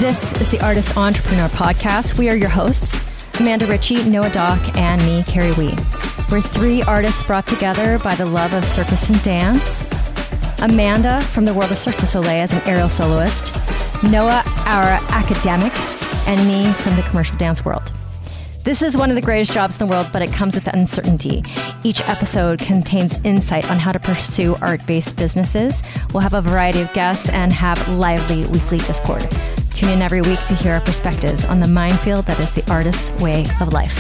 This is the Artist Entrepreneur Podcast. We are your hosts, Amanda Ritchie, Noah Dock, and me, Carrie Wee. We're three artists brought together by the love of circus and dance. Amanda from the world of Cirque du Soleil as an aerial soloist. Noah, our academic, and me from the commercial dance world. This is one of the greatest jobs in the world, but it comes with uncertainty. Each episode contains insight on how to pursue art-based businesses. We'll have a variety of guests and have lively weekly Discord. Tune in every week to hear our perspectives on the minefield that is the artist's way of life.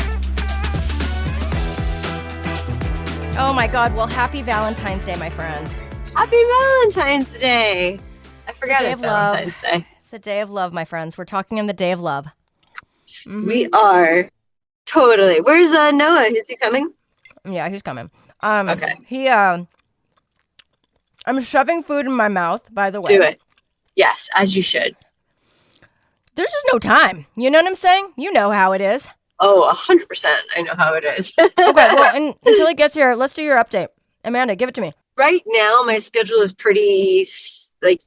Oh my God, well, happy Valentine's Day, my friend. Happy Valentine's Day. I forgot it's Valentine's Day. It's the day of love, my friends. We're talking on the day of love. We are. Totally. Where's Noah? Is he coming? Yeah, he's coming. Okay. I'm shoving food in my mouth, by the way. Do it. Yes, as you should. There's just no time. You know what I'm saying? You know how it is. Oh, 100%. I know how it is. Okay, well, until he gets here, let's do your update. Amanda, give it to me. Right now, my schedule is pretty,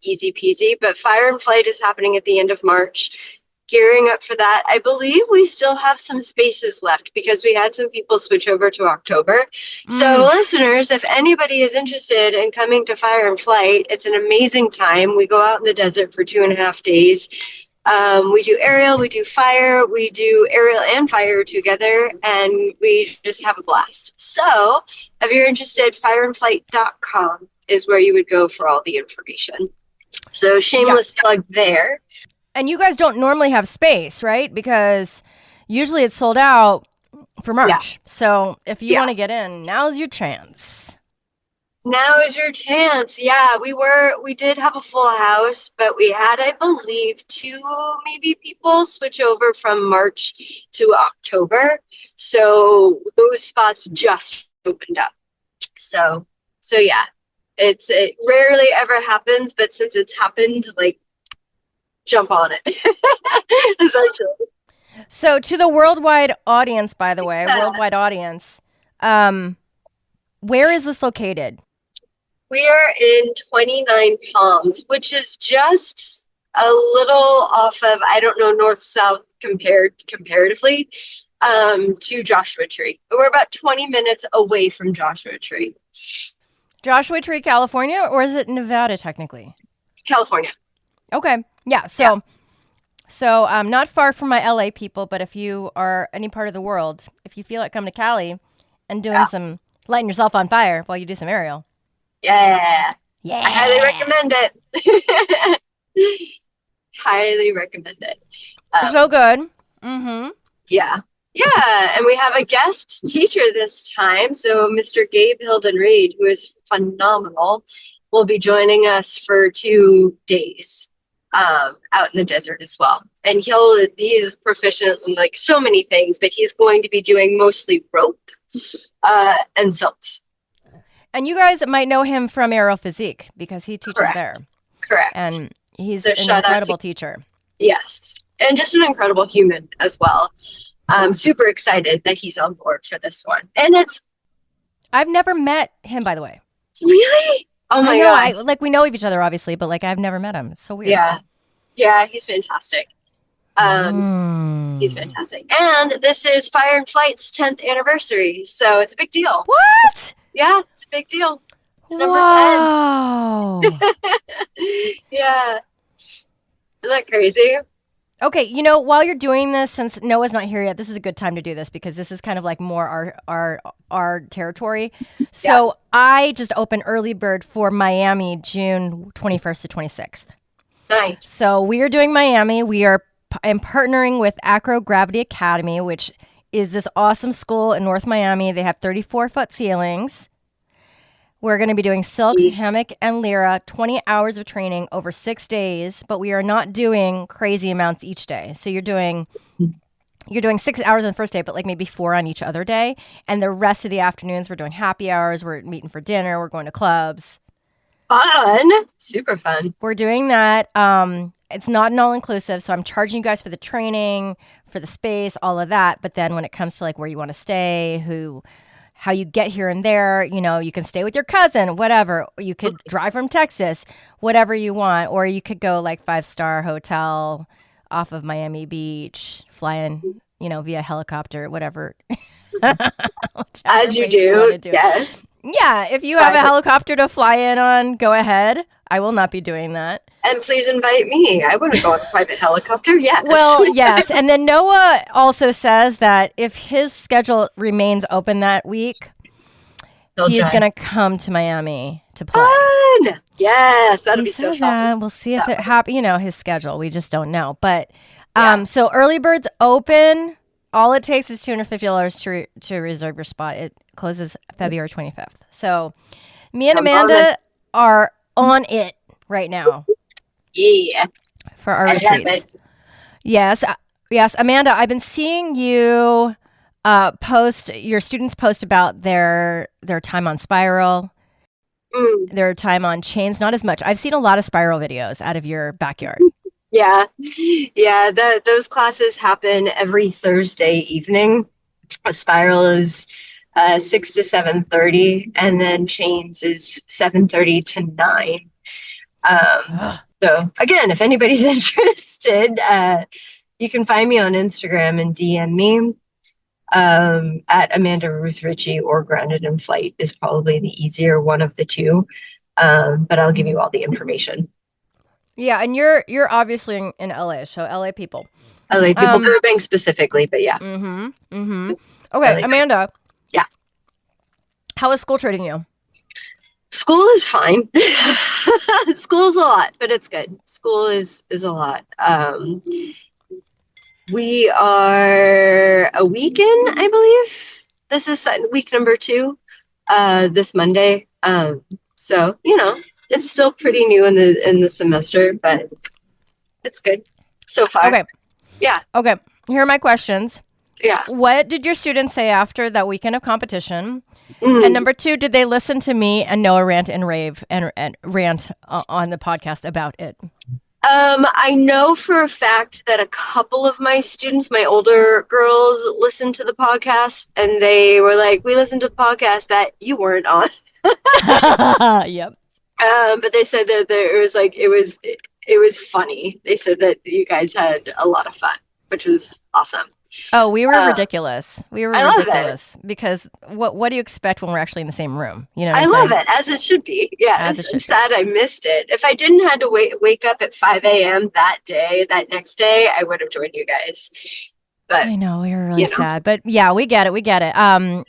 easy peasy, but Fire and Flight is happening at the end of March. Gearing up for that. I believe we still have some spaces left because we had some people switch over to October. So listeners, if anybody is interested in coming to Fire and Flight, it's an amazing time. We go out in the desert for 2.5 days. We do aerial, we do fire, we do aerial and fire together, and we just have a blast. So if you're interested, fireandflight.com is where you would go for all the information. So shameless plug there. And you guys don't normally have space, right? Because usually it's sold out for March. Yeah. So if you want to get in, now's your chance. Now is your chance. Yeah, we did have a full house, but we had, I believe, 2 maybe people switch over from March to October. So those spots just opened up. So yeah, it rarely ever happens, but since it's happened, jump on it. Essentially. So to the worldwide audience, by the way, where is this located? We are in 29 Palms, which is just a little off of, north-south comparatively, to Joshua Tree. We're about 20 minutes away from Joshua Tree. Joshua Tree, California, or is it Nevada technically? California. Okay. Yeah. So not far from my LA people, but if you are any part of the world, if you feel like coming to Cali and doing some lighting yourself on fire while you do some aerial. Yeah. I highly recommend it. Highly recommend it. So good. Mm-hmm. Yeah. Yeah. And we have a guest teacher this time. So Mr. Gabe Hilden Reed, who is phenomenal, will be joining us for 2 days. Out in the desert as well. And he's proficient in so many things, but he's going to be doing mostly rope and silks. And you guys might know him from Aerial Physique because he teaches there. Correct. And he's an incredible teacher. Yes. And just an incredible human as well. I'm super excited that he's on board for this one. And I've never met him, by the way. Really? Oh my God. We know of each other, obviously, but I've never met him. It's so weird. Yeah, he's fantastic. He's fantastic. And this is Fire and Flight's 10th anniversary, so it's a big deal. What? Yeah, it's a big deal. It's number 10. Yeah. Isn't that crazy? Okay, while you're doing this, since Noah's not here yet, this is a good time to do this because this is kind of more our territory. So yes. I just opened Early Bird for Miami, June 21st to 26th. Nice. So we are doing Miami. I'm partnering with Acro Gravity Academy, which is this awesome school in North Miami. They have 34-foot ceilings. We're going to be doing silks, hammock, and lyra, 20 hours of training over 6 days, but we are not doing crazy amounts each day. So you're doing 6 hours on the first day, but maybe 4 on each other day. And the rest of the afternoons, we're doing happy hours. We're meeting for dinner. We're going to clubs. Fun. Super fun. We're doing that. It's not an all-inclusive, so I'm charging you guys for the training, for the space, all of that. But then when it comes to where you want to stay, how you get here and there, you can stay with your cousin, whatever. You could drive from Texas, whatever you want. Or you could go 5-star hotel, off of Miami Beach, flying, via helicopter, whatever. Whichever As you way do, wanna do. yes. Yeah, if you have a helicopter to fly in on, go ahead. I will not be doing that. And please invite me. I want to go on a private helicopter. Yes. Well, yes. And then Noah also says that if his schedule remains open that week, he's going to come to Miami to play. Fun! Yes, that'll be so fun. We'll see if it happens. His schedule. We just don't know. But so early birds open. All it takes is $250 to reserve your spot. It closes February 25th. So me and Amanda are on it right now. Yeah. For our retreats. Yes. Yes. Amanda, I've been seeing you your students post about their time on Spiral, their time on Chains. Not as much. I've seen a lot of Spiral videos out of your backyard. Yeah. Yeah. Those classes happen every Thursday evening. Spiral is 6 to 7:30, and then Chains is 7:30 to 9. So again, if anybody's interested, you can find me on Instagram and DM me at Amanda Ruth Ritchie, or Grounded in Flight is probably the easier one of the two. But I'll give you all the information. Yeah, and you're obviously in LA, so LA people. LA people, Burbank specifically, but yeah. Okay, LA Amanda. Yeah. How is school treating you? School is fine. School's a lot, but it's good. School is a lot. We are a week in, I believe. This is week number 2, this Monday. So, it's still pretty new in the semester, but it's good so far. Okay. Yeah. Okay. Here are my questions. Yeah. What did your students say after that weekend of competition? And number 2, did they listen to me and Noah rant and rave and rant on the podcast about it? I know for a fact that a couple of my students, my older girls, listened to the podcast, and they were like, "We listened to the podcast that you weren't on." Yep. But they said that it was funny. They said that you guys had a lot of fun, which was awesome. Oh, we were ridiculous. We were I ridiculous because what do you expect when we're actually in the same room? I love it, as it should be. Yeah, I'm sad I missed it. If I didn't have to wake up at 5 a.m. that next day, I would have joined you guys. But I know we were really sad, but yeah, we get it.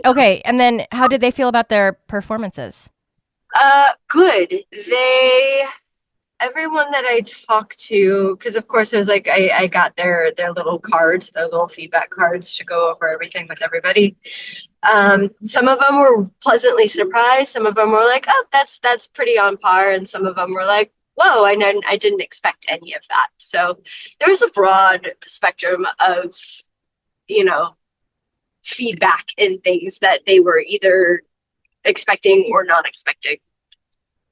Okay, and then how did they feel about their performances? Good. Everyone that I talked to, because of course it was like I got their little cards, their little feedback cards to go over everything with everybody. Some of them were pleasantly surprised. Some of them were like, "Oh, that's pretty on par," and some of them were like, "Whoa, I didn't expect any of that." So there was a broad spectrum of, feedback and things that they were either expecting or not expecting.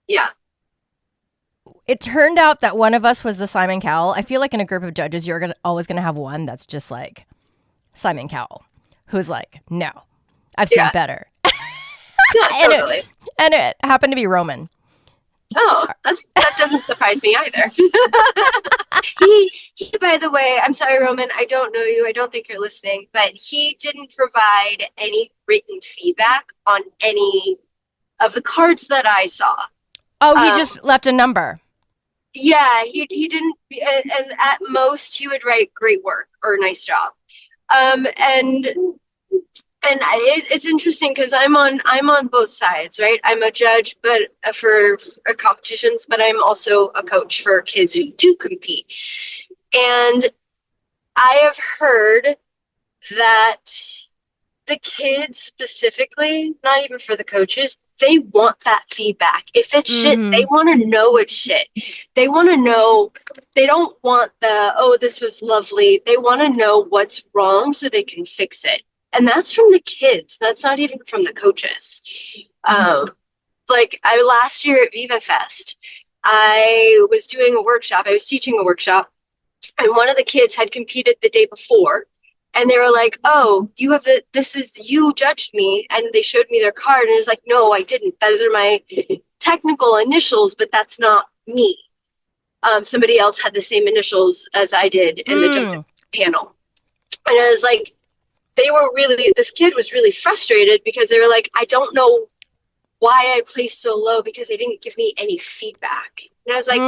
Yeah. It turned out that one of us was the Simon Cowell. I feel like in a group of judges, you're always going to have one that's just like Simon Cowell, who's like, "No, I've seen better." Yeah, totally. And it happened to be Roman. Oh, that doesn't surprise me either. He, by the way, I'm sorry, Roman, I don't know you. I don't think you're listening, but he didn't provide any written feedback on any of the cards that I saw. Oh, he just left a number. Yeah, he didn't, and at most he would write "great work" or "nice job." And it's interesting because I'm on both sides, right? I'm a judge, but for competitions, but I'm also a coach for kids who do compete. And I have heard that the kids specifically, not even for the coaches, they want that feedback. If it's shit, they want to know it's shit. They want to know. They don't want this was lovely. They want to know what's wrong so they can fix it. And that's from the kids. That's not even from the coaches. Last year at Viva Fest, I was doing a workshop. I was teaching a workshop, and one of the kids had competed the day before, and they were like, "Oh, you judged me," and they showed me their card, and it was like, "No, I didn't. Those are my technical initials, but that's not me." somebody else had the same initials as I did in the judging panel. And I was like, this kid was really frustrated because they were like, I don't know why I placed so low because they didn't give me any feedback. And I was like,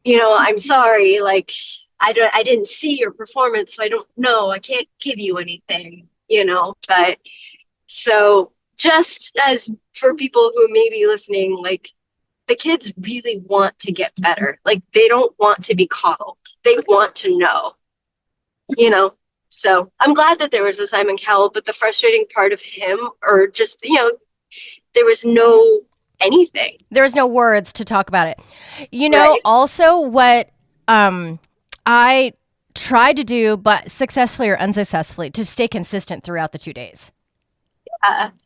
I'm sorry. Like, I didn't see your performance, so I don't know. I can't give you anything, but so just as for people who may be listening, like, the kids really want to get better. Like, they don't want to be coddled. They want to know, So I'm glad that there was a Simon Cowell, but the frustrating part of him, or just, there was no anything. There was no words to talk about it. Right. Also what I tried to do, but successfully or unsuccessfully, to stay consistent throughout the 2 days.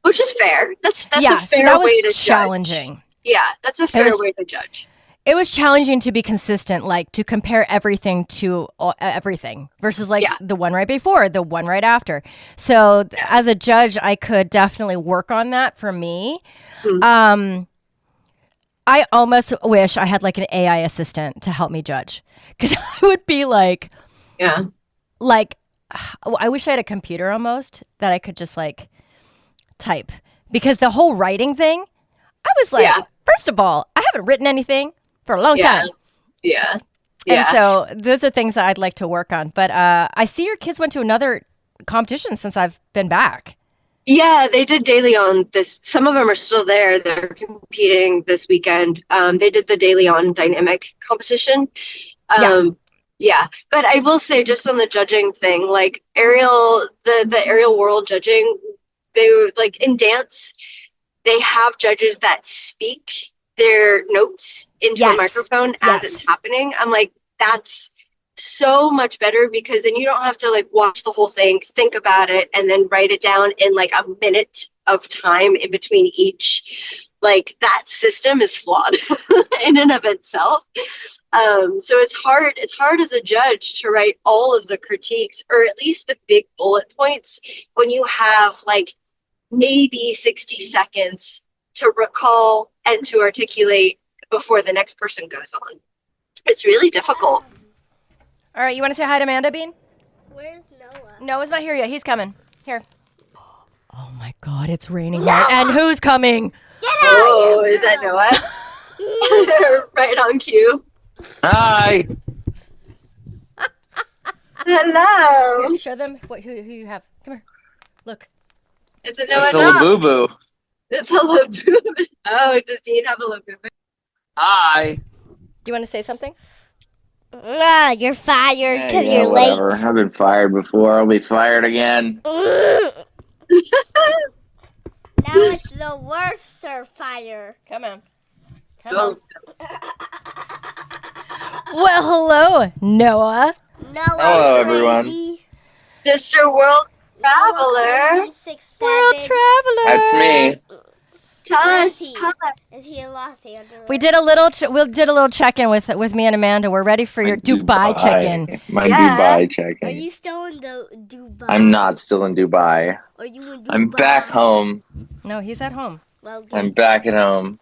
Which is fair. That's a fair so that was way to challenging. Judge. Yeah, that's a fair way to judge. It was challenging to be consistent, like to compare everything to everything versus the one right before, the one right after. So as a judge, I could definitely work on that for me. Mm-hmm. I almost wish I had like an AI assistant to help me judge, because I would be like, I wish I had a computer almost that I could just like type, because the whole writing thing, I was like, first of all, I haven't written anything for a long time. Yeah. And so those are things that I'd like to work on. But I see your kids went to another competition since I've been back. Yeah, they did De Leon this. Some of them are still there. They're competing this weekend. They did the De Leon dynamic competition. Yeah. But I will say, just on the judging thing, like aerial, the aerial world judging, they were like in dance, they have judges that speak their notes into a microphone as it's happening. I'm like, that's so much better, because then you don't have to like watch the whole thing, think about it, and then write it down in like a minute of time in between each. Like, that system is flawed in and of itself. So it's hard as a judge to write all of the critiques, or at least the big bullet points, when you have like maybe 60 seconds to recall and to articulate before the next person goes on. It's really difficult. All right, you want to say hi to Amanda, Bean? Where's Noah? Noah's not here yet. He's coming. Here. Oh my God, it's raining hard. And who's coming? Get out! Oh, is that Noah? Right on cue. Hi. Hello. Here, show them who you have. Come here. Look. It's a Noah. It's a Labubu. It's a Labubu. Oh, does Dean have a Labubu? Hi. Do you want to say something? You're fired because you're whatever. late. I've been fired before. I'll be fired again. Now it's the worst fire. Come on. Well, hello, Noah. Hello, everyone. Mr. World Traveler. World Traveler. That's me. Tell us. Is he a Lottie? We did a little check-in with me and Amanda. We're ready for your Dubai check-in. My Dubai Are check-in. you still in Dubai? I'm not still in Dubai. Are you in Dubai? I'm back home. No, he's at home. Well, I'm back at home.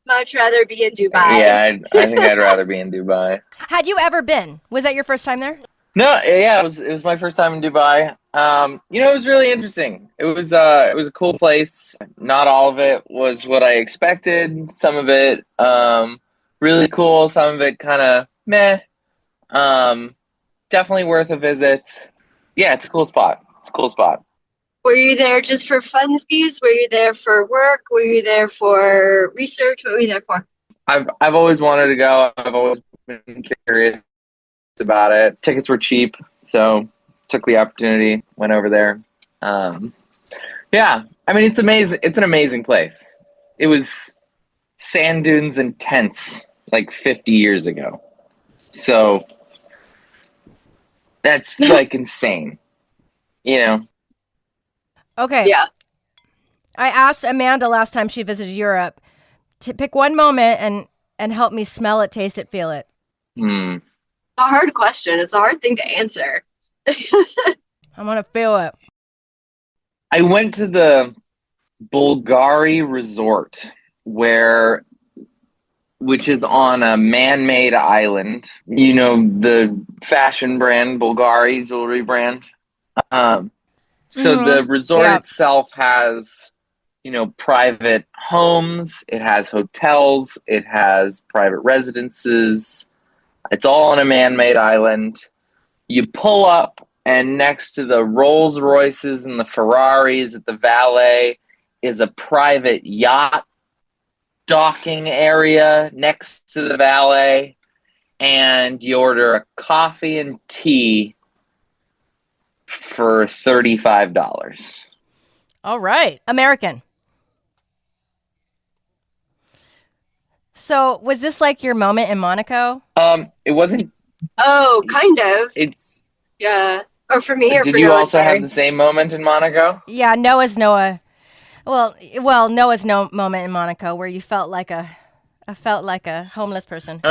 Much rather be in Dubai. Yeah, I think I'd rather be in Dubai. Had you ever been? Was that your first time there? No, yeah, it was my first time in Dubai. It was really interesting. It was a cool place. Not all of it was what I expected. Some of it really cool. Some of it kind of meh. Definitely worth a visit. Yeah, it's a cool spot. Were you there just for funsies? Were you there for work? Were you there for research? What were you there for? I've always wanted to go. I've always been curious about it. Tickets were cheap, so took the opportunity, went over there. Yeah, I mean, it's amazing. It's an amazing place. It was sand dunes and tents like 50 years ago. So that's like insane, Okay. Yeah. I asked Amanda last time she visited Europe to pick one moment and help me smell it, taste it, feel it. It's a hard question. It's a hard thing to answer. I want to feel it. I went to the Bulgari resort where which is on a man-made island. You know, the fashion brand, Bulgari jewelry brand. So the resort itself has, you know, private homes, it has hotels, it has private residences. It's all on a man-made island. You pull up, and next to the Rolls Royces and the Ferraris at the valet is a private yacht docking area next to the valet, and you order a coffee and tea for $35. All right. American. So was this like your moment in Monaco? It wasn't. Oh, kind of. It's. Yeah. Or for me, or Did for you Noah, also sorry. have the same moment in Monaco? Yeah, Noah's Noah. Well, Noah's no moment in Monaco where you felt like a homeless person.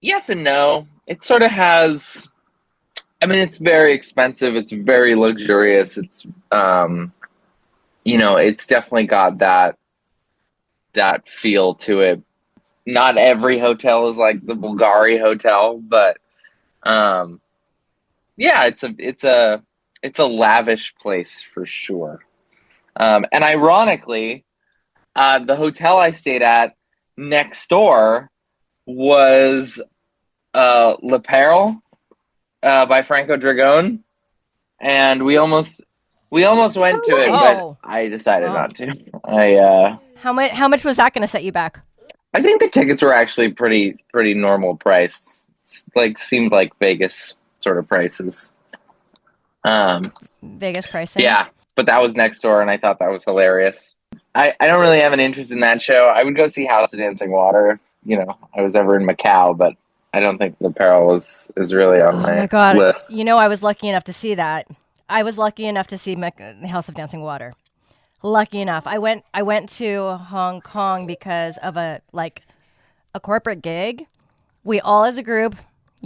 Yes and no. It sort of has. I mean, it's very expensive. It's very luxurious. It's, you know, it's definitely got that feel to it. Not every hotel is like the Bulgari hotel, but yeah, it's a lavish place for sure. And ironically, the hotel I stayed at next door was Le Perle by Franco Dragone, and we almost went to it, but I decided not to. How much was that going to set you back? I think the tickets were actually pretty normal price. It's like seemed like Vegas sort of prices. Vegas pricing. Yeah, but that was next door, and I thought that was hilarious. I don't really have an interest in that show. I would go see House of Dancing Water if, you know, I was ever in Macau, but I don't think the Peril is really on my list. You know, I was lucky enough to see that. I was lucky enough to see House of Dancing Water. Lucky enough. I went to Hong Kong because of a corporate gig. We all as a group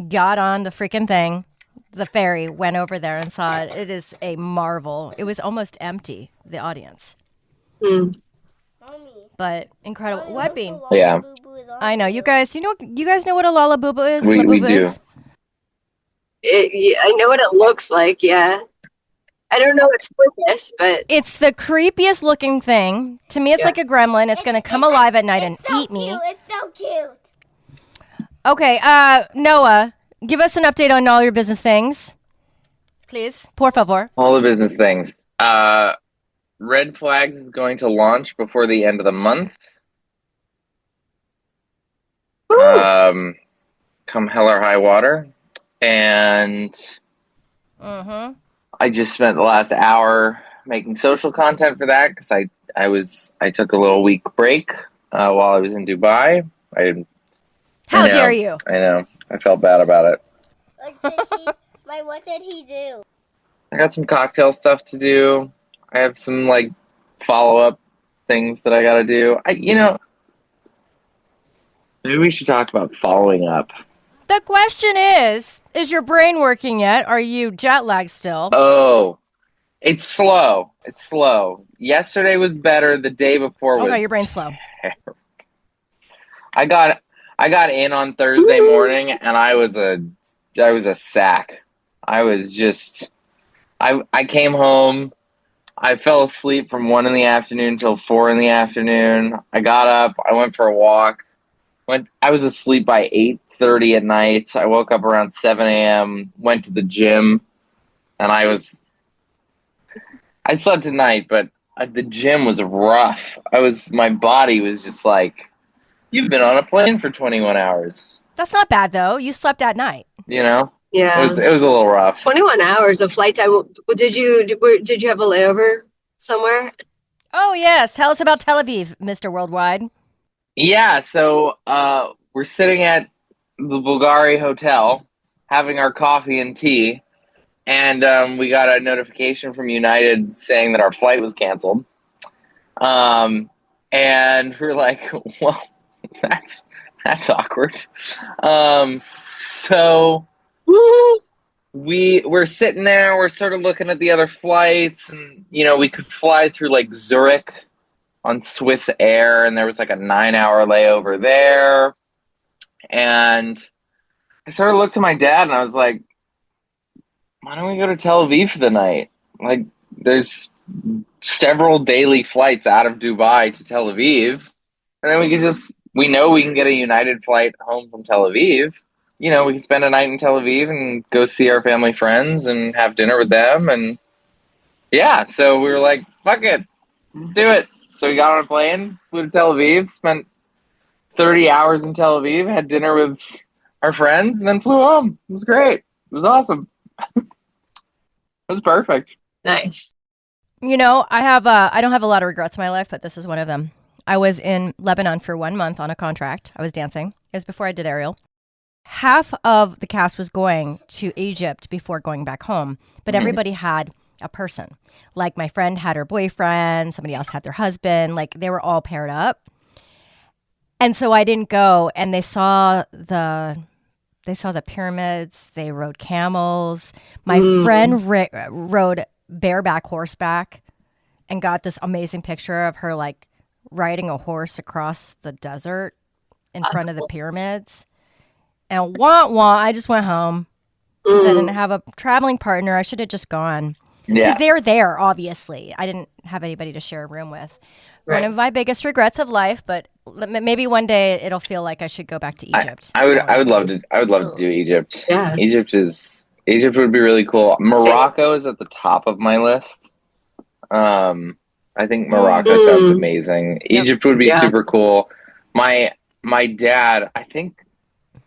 got on the freaking thing, the ferry, went over there and saw it. It is a marvel. It was almost empty, the audience. But incredible. What, Bean? Yeah. I know. You guys know what a Lollabubu is? We do. I know what it looks like, yeah. I don't know its purpose, but... It's the creepiest looking thing. To me, it's like a gremlin. It's going to come alive at night and eat me. It's so cute. Okay, Noah, give us an update on all your business things. Please, por favor. All the business things. Red Flags is going to launch before the end of the month. Come hell or high water. And I just spent the last hour making social content for that because I took a little week break while I was in Dubai. How dare you? I know. I felt bad about it. What did he do? I got some cocktail stuff to do. I have some follow-up things that I got to do. Maybe we should talk about following up. The question is your brain working yet? Are you jet lagged still? Oh, it's slow. It's slow. Yesterday was better. The day before was... Oh, no, your brain's slow. I got in on Thursday morning, and I was a sack. I was just... I came home. I fell asleep from 1 in the afternoon till 4 in the afternoon. I got up. I went for a walk. I was asleep by 8:30 at night. I woke up around 7 a.m., went to the gym, and I slept at night, but the gym was rough. My body was just like, you've been on a plane for 21 hours. That's not bad, though. You slept at night. You know? Yeah. It was a little rough. 21 hours of flight time. Did you have a layover somewhere? Oh, yes. Tell us about Tel Aviv, Mr. Worldwide. Yeah, so we're sitting at the Bulgari Hotel having our coffee and tea, and we got a notification from United saying that our flight was canceled. And we're like, well, that's awkward. So we're sitting there, we're sort of looking at the other flights, and we could fly through Zurich on Swiss Air, and there was like a 9-hour layover there. And I sort of looked at my dad and I was like, why don't we go to Tel Aviv for the night? Like, there's several daily flights out of Dubai to Tel Aviv. And then we know we can get a United flight home from Tel Aviv. You know, we can spend a night in Tel Aviv and go see our family friends and have dinner with them. And yeah, so we were like, fuck it, let's do it. So we got on a plane, flew to Tel Aviv, spent 30 hours in Tel Aviv, had dinner with our friends, and then flew home. It was great. It was awesome. It was perfect. Nice. You know, I don't have a lot of regrets in my life, but this is one of them. I was in Lebanon for 1 month on a contract. I was dancing. It was before I did Ariel. Half of the cast was going to Egypt before going back home, but everybody had a person. Like my friend had her boyfriend, somebody else had their husband, like they were all paired up. And so I didn't go, and they saw the pyramids, they rode camels. My friend rode bareback horseback and got this amazing picture of her like riding a horse across the desert in front of the pyramids. And I just went home because I didn't have a traveling partner. I should have just gone. Because they were there, obviously. I didn't have anybody to share a room with. Right. One of my biggest regrets of life, but maybe one day it'll feel like I should go back to Egypt. I would love to do Egypt. Yeah. Egypt would be really cool. Morocco is at the top of my list. I think Morocco sounds amazing. Yep. Egypt would be super cool. My dad, I think,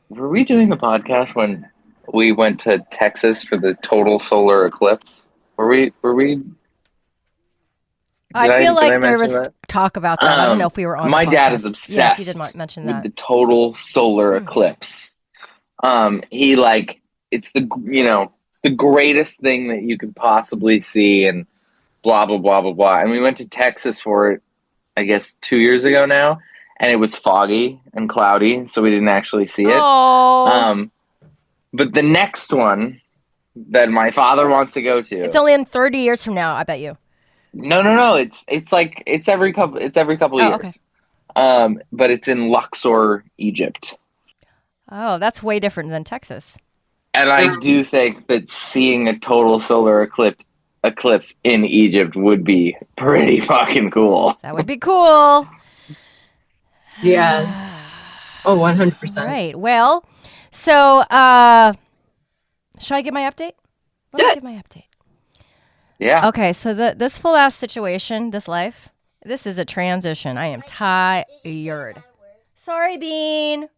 were we doing the podcast when we went to Texas for the total solar eclipse? Were we? I feel like there was talk about that. I don't know if we were on. My the dad is obsessed. Yes, you did mention that. With the total solar eclipse. He like it's the greatest thing that you could possibly see, and blah blah blah blah blah. And we went to Texas for it, I guess 2 years ago now, and it was foggy and cloudy, so we didn't actually see it. Oh. But the next one that my father wants to go to, it's only in 30 years from now, I bet you. No. It's every couple years. Okay. But it's in Luxor, Egypt. Oh, that's way different than Texas. And I do think that seeing a total solar eclipse in Egypt would be pretty fucking cool. That would be cool. Yeah. Oh, 100%. Right. Well, so shall I give my update? Let me give my update. Yeah. Okay, so this full ass situation, this life, this is a transition. I am tired. Sorry, Bean.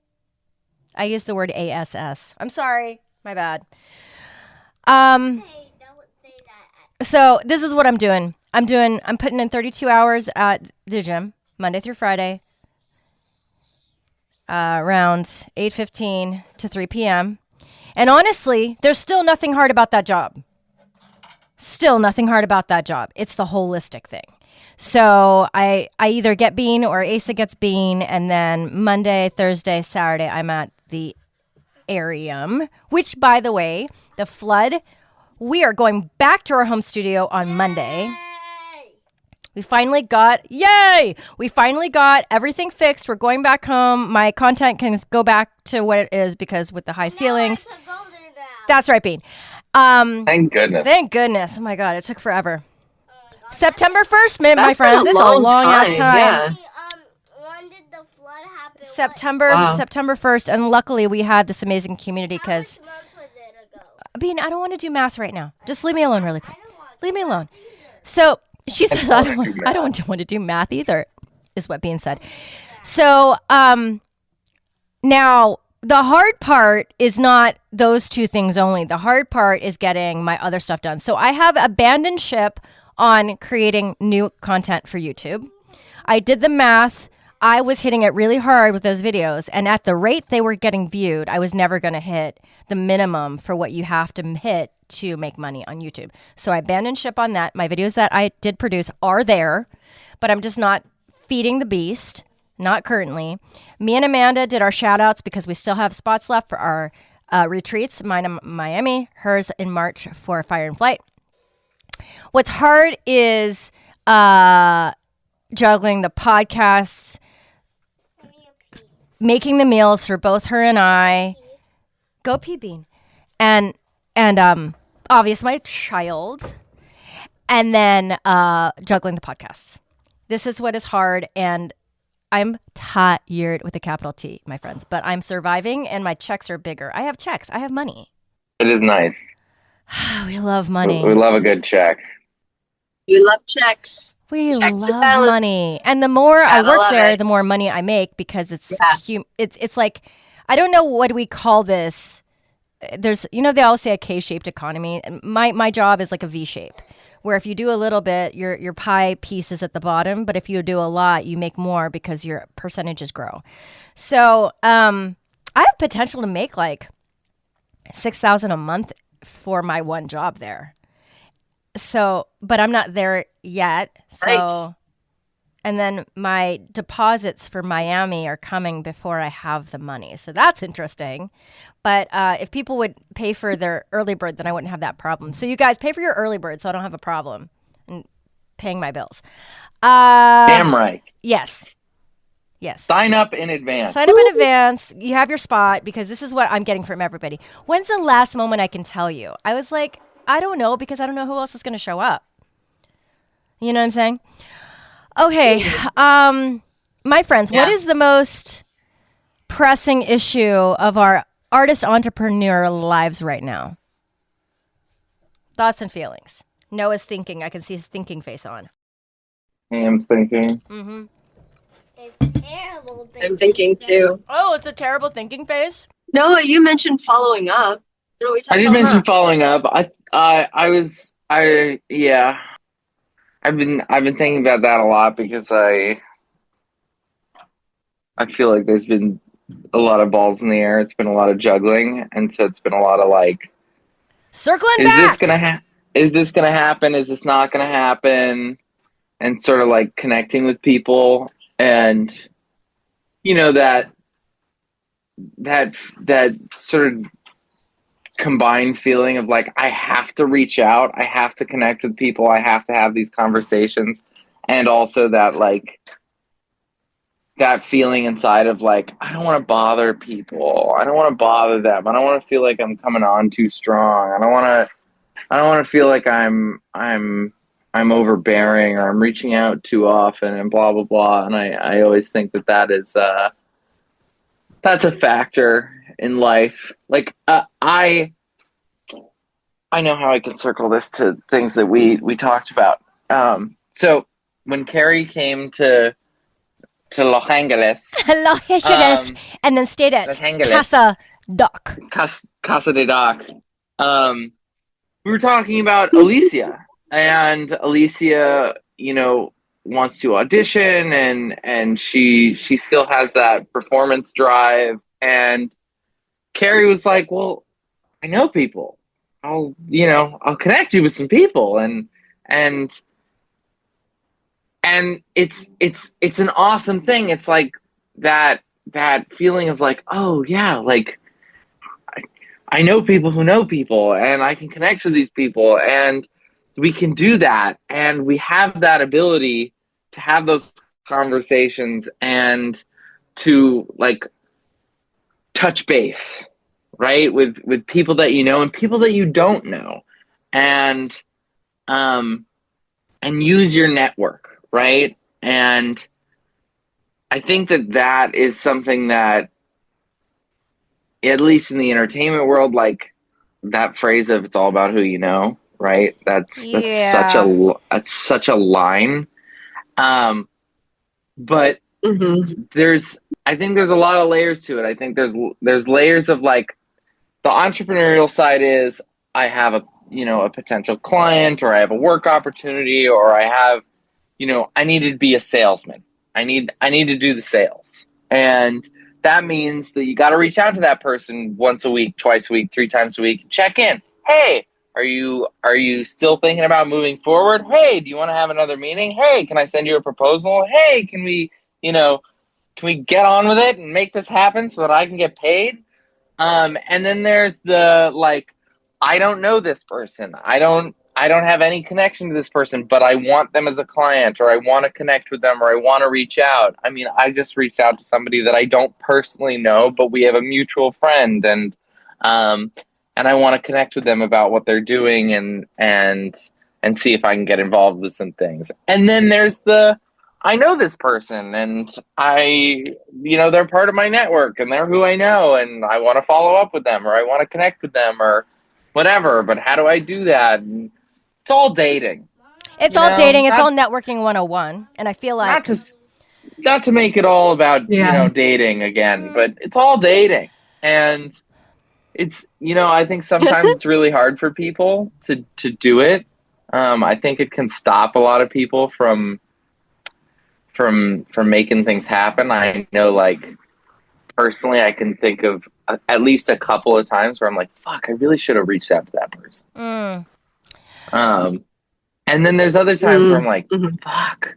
I used the word ASS. I'm sorry. My bad. So this is what I'm doing. I'm putting in 32 hours at the gym, Monday through Friday, around 8:15 to 3 p.m. And honestly, there's still nothing hard about that job. Still nothing hard about that job. It's the holistic thing. So I either get Bean or Asa gets Bean, and then Monday, Thursday, Saturday, I'm at the Arium, which, by the way, the Flood, we are going back to our home studio on Monday. We finally got everything fixed. We're going back home. My content can go back to what it is because with the high ceilings. I can go there now. That's right, Bean. Thank goodness. Thank goodness. Oh my God, it took forever. September 1st, my That's friends. been It's a long ass time. Yeah. When did the flood happen? September 1st, and luckily we had this amazing community because What month was it ago? Bean, I don't want to do math right now. Just leave me alone really quick. Leave me alone. So she says, I don't want to do math either, is what Bean said. So now the hard part is not those two things only. The hard part is getting my other stuff done. So I have abandoned ship on creating new content for YouTube. I did the math. I was hitting it really hard with those videos, and at the rate they were getting viewed, I was never going to hit the minimum for what you have to hit to make money on YouTube. So I abandoned ship on that. My videos that I did produce are there, but I'm just not feeding the beast, not currently. Me and Amanda did our shout outs because we still have spots left for our retreats. Mine in Miami, hers in March for Fire and Flight. What's hard is juggling the podcasts, making the meals for both her and I. Go pee, Bean. And obvious my child. And then juggling the podcasts. This is what is hard, and I'm tired with a capital T, my friends. But I'm surviving, and my checks are bigger. I have checks. I have money. It is nice. We love money. We love a good check. We love checks. We Checks and love balance. money. And the more I Gotta work love there, it. the more money I make because it's Yeah. it's like, I don't know what we call this. There's, they all say a K-shaped economy. And my job is like a V shape, where if you do a little bit, your pie piece is at the bottom, but if you do a lot, you make more because your percentages grow. So I have potential to make like $6,000 a month for my one job there. So, but I'm not there yet. So, Nice. and then my deposits for Miami are coming before I have the money. So that's interesting. But if people would pay for their early bird, then I wouldn't have that problem. So you guys pay for your early bird, so I don't have a problem in paying my bills. Damn right. Yes. Sign up in advance. Sign up in advance. You have your spot because this is what I'm getting from everybody. When's the last moment I can tell you? I was like, I don't know because I don't know who else is going to show up. You know what I'm saying? Okay. My friends, what Yeah. is the most pressing issue of our artist entrepreneur lives right now? Thoughts and feelings. Noah's thinking. I can see his thinking face on. I am thinking. Mm-hmm. It's terrible. I'm thinking too. Oh, it's a terrible thinking face. Noah, you mentioned following up. Didn't we touch I did on mention that? following up. Yeah. I've been thinking about that a lot because I feel like there's been a lot of balls in the air. It's been a lot of juggling, and so it's been a lot of like, Circling is back. this gonna is this gonna happen? Is this not gonna happen? And sort of like connecting with people, and that sort of combined feeling of like, I have to reach out, I have to connect with people, I have to have these conversations, and also that like that feeling inside of like, I don't want to bother people, I don't want to bother them, I don't want to feel like I'm coming on too strong, I don't want to feel like I'm overbearing or I'm reaching out too often and blah blah blah. And I always think that is that's a factor in life. Like I know how I can circle this to things that we talked about. So when Carrie came to Los Angeles, And then stayed at Los Angeles. Casa Doc. Casa de Doc, we were talking about Alicia, and Alicia, wants to audition, and she still has that performance drive. And Carrie was like, well, I know people. I'll connect you with some people, and it's an awesome thing. It's like that feeling of like, oh yeah, like I know people who know people, and I can connect with these people, and we can do that, and we have that ability to have those conversations and to like touch base, right, with people that you know and people that you don't know, and use your network, right? And I think that is something that, at least in the entertainment world, like that phrase of "it's all about who you know," right? That's such a line. But I think there's a lot of layers to it. I think there's layers of like, the entrepreneurial side is, I have a potential client, or I have a work opportunity, or I have, I need to be a salesman. I need to do the sales. And that means that you got to reach out to that person once a week, twice a week, 3 times a week, check in. Hey, are you still thinking about moving forward? Hey, do you want to have another meeting? Hey, can I send you a proposal? Hey, can we get on with it and make this happen so that I can get paid? And then there's the like, I don't know this person. I don't I don't have any connection to this person, but I want them as a client, or I want to connect with them, or I want to reach out. I mean, I just reached out to somebody that I don't personally know, but we have a mutual friend, and I want to connect with them about what they're doing, and see if I can get involved with some things. And then there's I know this person, and they're part of my network, and they're who I know, and I want to follow up with them, or I want to connect with them, or whatever. But how do I do that? And it's all dating. It's all dating. It's all networking 101. And I feel like not to make it all about dating again, but it's all dating. And it's I think sometimes it's really hard for people to do it. I think it can stop a lot of people from making things happen. I know, like, personally, I can think of at least a couple of times where I'm like, fuck, I really should have reached out to that person. And then there's other times where I'm like, fuck,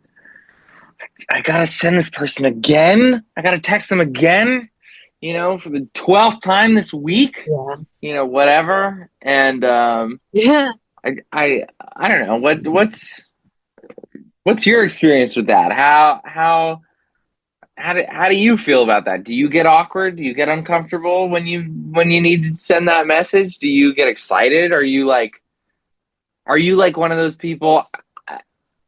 I gotta send this person again. I gotta text them again, for the 12th time this week. Yeah. Whatever. And Yeah. I don't know. What's your experience with that? How do you feel about that? Do you get awkward? Do you get uncomfortable when you need to send that message? Do you get excited? Are you like one of those people?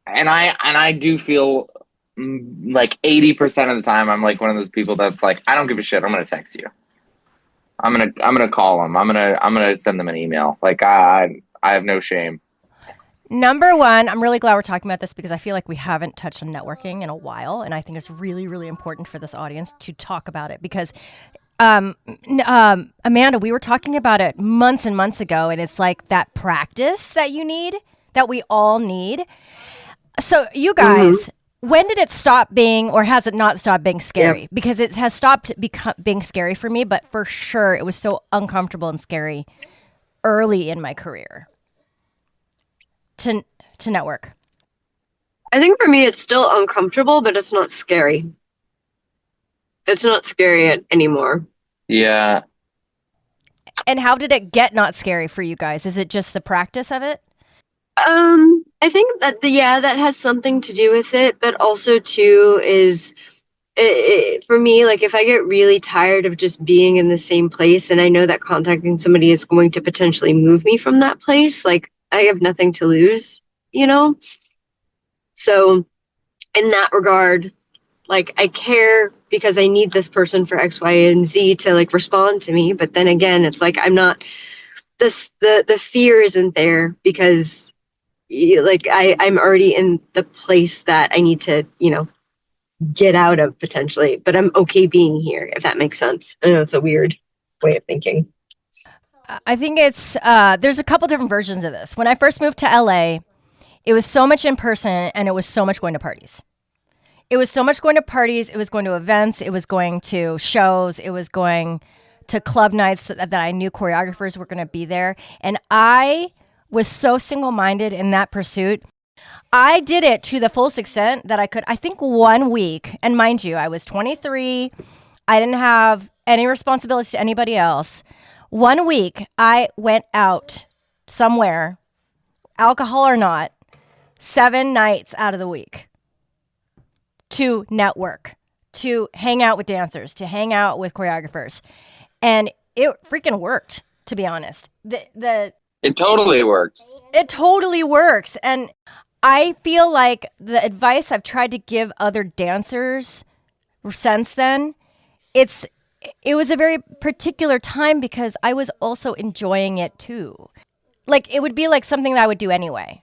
And I do feel like 80% of the time I'm like one of those people that's like, I don't give a shit. I'm gonna text you. I'm gonna call them. I'm gonna send them an email. Like, I have no shame. Number one, I'm really glad we're talking about this because I feel like we haven't touched on networking in a while. And I think it's really, really important for this audience to talk about it because, Amanda, we were talking about it months and months ago. And it's like that practice that you need, that we all need. So you guys, when did it stop being, or has it not stopped being scary? Because it has stopped being scary for me, but for sure it was so uncomfortable and scary early in my career to network. I think for me, it's still uncomfortable, but it's not scary. It's not scary anymore. Yeah. And how did it get not scary for you guys? Is it just the practice of it? I think that that has something to do with it, but also too is for me, like, if I get really tired of just being in the same place and I know that contacting somebody is going to potentially move me from that place, like, I have nothing to lose, So in that regard, like, I care because I need this person for X, Y, and Z to, like, respond to me. But then again, it's like, I'm not the fear isn't there because, like, I'm already in the place that I need to, get out of potentially, but I'm okay being here, if that makes sense. I know it's a weird way of thinking. I think it's, there's a couple different versions of this. When I first moved to LA, it was so much in person and it was so much going to parties. It was so much going to parties. It was going to events. It was going to shows. It was going to club nights that I knew choreographers were going to be there. And I was so single-minded in that pursuit. I did it to the fullest extent that I could. I think 1 week, and mind you, I was 23. I didn't have any responsibilities to anybody else. 1 week, I went out somewhere, alcohol or not, 7 nights out of the week to network, to hang out with dancers, to hang out with choreographers. And it freaking worked, to be honest. It totally worked. It totally works. And I feel like the advice I've tried to give other dancers since then, it was a very particular time because I was also enjoying it too. Like, it would be like something that I would do anyway.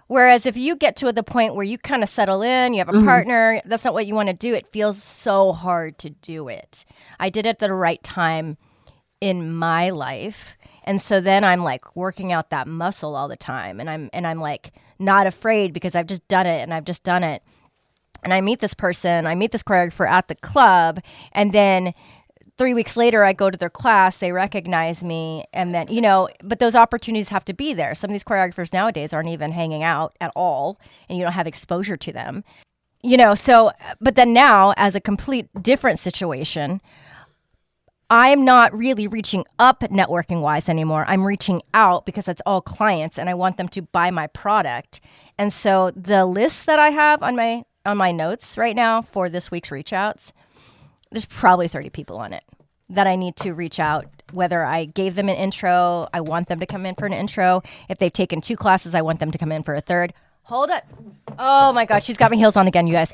Whereas if you get to the point where you kind of settle in, you have a partner, that's not what you want to do. It feels so hard to do it. I did it at the right time in my life. And so then I'm like working out that muscle all the time. And I'm like not afraid because I've just done it and I've just done it. And I meet this person, I meet this choreographer at the club, and then 3 weeks later, I go to their class, they recognize me, and then, but those opportunities have to be there. Some of these choreographers nowadays aren't even hanging out at all, and you don't have exposure to them. So, but then now, as a complete different situation, I'm not really reaching up networking wise anymore. I'm reaching out because it's all clients and I want them to buy my product. And so the list that I have on my notes right now for this week's reach outs, there's probably 30 people on it that I need to reach out. Whether I gave them an intro, I want them to come in for an intro. If they've taken 2 classes, I want them to come in for a third. Hold it. Oh my gosh, she's got my heels on again, you guys.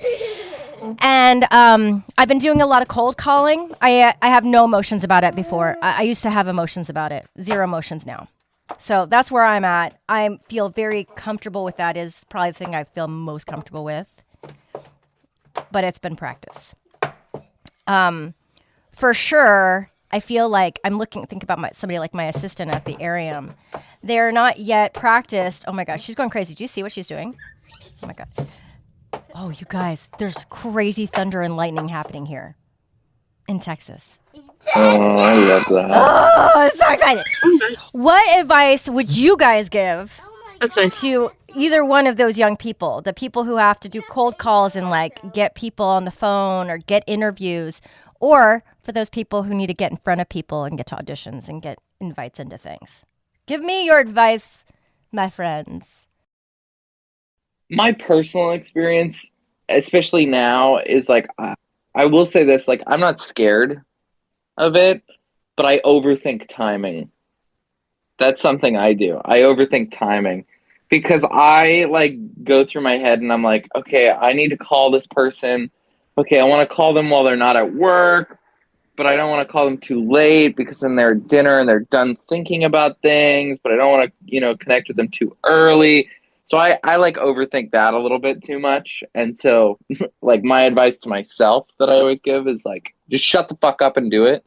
And I've been doing a lot of cold calling. I have no emotions about it before. I used to have emotions about it. 0 emotions now. So that's where I'm at. I feel very comfortable with that. Is probably the thing I feel most comfortable with. But it's been practice. For sure, I feel like think about somebody like my assistant at the Arium. They're not yet practiced. Oh my gosh, she's going crazy. Do you see what she's doing? Oh my God. Oh, you guys, there's crazy thunder and lightning happening here in Texas. Oh, I love that. Oh, I'm so excited. Oh, nice. What advice would you guys give That's nice. to either one of those young people, the people who have to do cold calls and like get people on the phone or get interviews, or for those people who need to get in front of people and get to auditions and get invites into things? Give me your advice, my friends. My personal experience, especially now, is like, I will say this, like, I'm not scared of it, but I overthink timing. That's something I do. I overthink timing because I like go through my head and I'm like, okay, I need to call this person. Okay, I want to call them while they're not at work, but I don't want to call them too late because then they're at dinner and they're done thinking about things, but I don't want to, connect with them too early. So I like overthink that a little bit too much. And so like my advice to myself that I always give is like, just shut the fuck up and do it.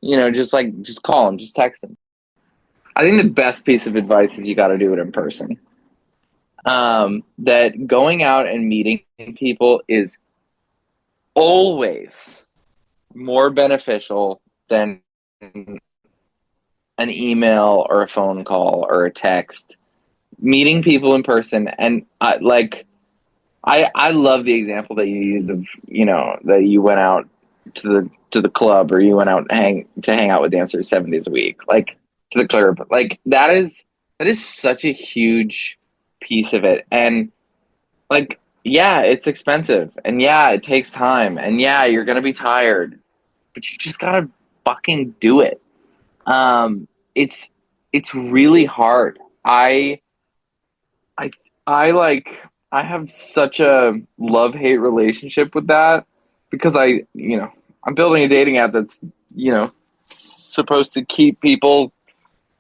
Just call them, just text them. I think the best piece of advice is you got to do it in person. That going out and meeting people is always more beneficial than an email or a phone call or a text. Meeting people in person, and I love the example that you use of that you went out to the club or you went out hang out with dancers 7 days a week, like to the club. Like that is such a huge piece of it, and like yeah, it's expensive, and yeah, it takes time, and yeah, you're gonna be tired, but you just gotta fucking do it. It's really hard. I have such a love-hate relationship with that because I'm building a dating app that's, supposed to keep people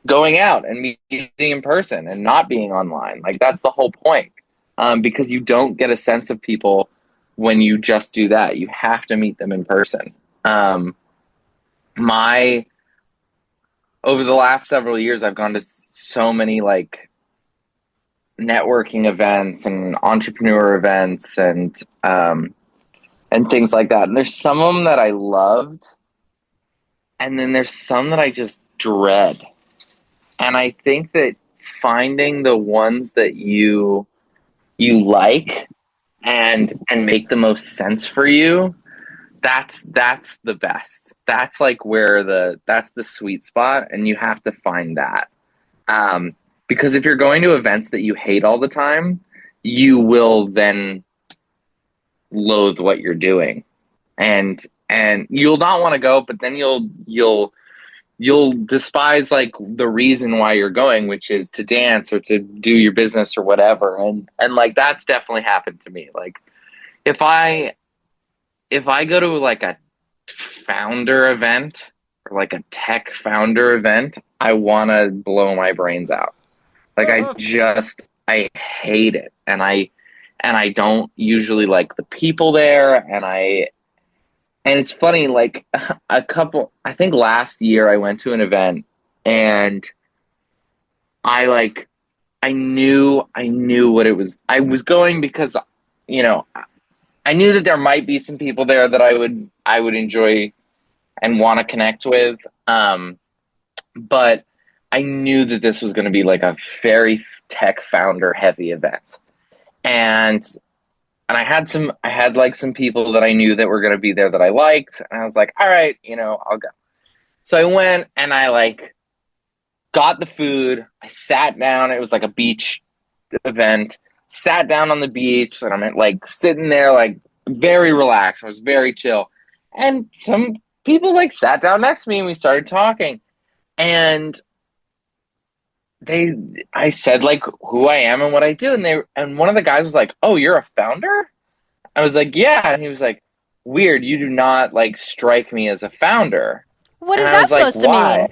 going out and meeting in person and not being online. Like that's the whole point. Because you don't get a sense of people when you just do that. You have to meet them in person. Over the last several years, I've gone to so many like networking events and entrepreneur events and things like that. And there's some of them that I loved, and then there's some that I just dread. And I think that finding the ones that you like and make the most sense for you, that's the best. That's like where that's the sweet spot, and you have to find that. Because if you're going to events that you hate all the time, you will then loathe what you're doing, and you'll not want to go. But then you'll despise like the reason why you're going, which is to dance or to do your business or whatever. And like that's definitely happened to me. Like if I go to like a founder event or like a tech founder event, I want to blow my brains out. Like I hate it. And I don't usually like the people there. And it's funny, like I think last year I went to an event and I knew what it was. I was going because, I knew that there might be some people there that I would enjoy and want to connect with. But I knew that this was going to be like a very tech founder heavy event. And I had like some people that I knew that were going to be there that I liked. And I was like, all right, I'll go. So I went and I like got the food. I sat down. It was like a beach event. Sat down on the beach and I'm like sitting there like very relaxed. I was very chill. And some people like sat down next to me and we started talking. And I said like who I am and what I do. And one of the guys was like, "Oh, you're a founder?" I was like, "Yeah." And he was like, "Weird, you do not like strike me as a founder." What is And I that was like, supposed to "Why?" mean?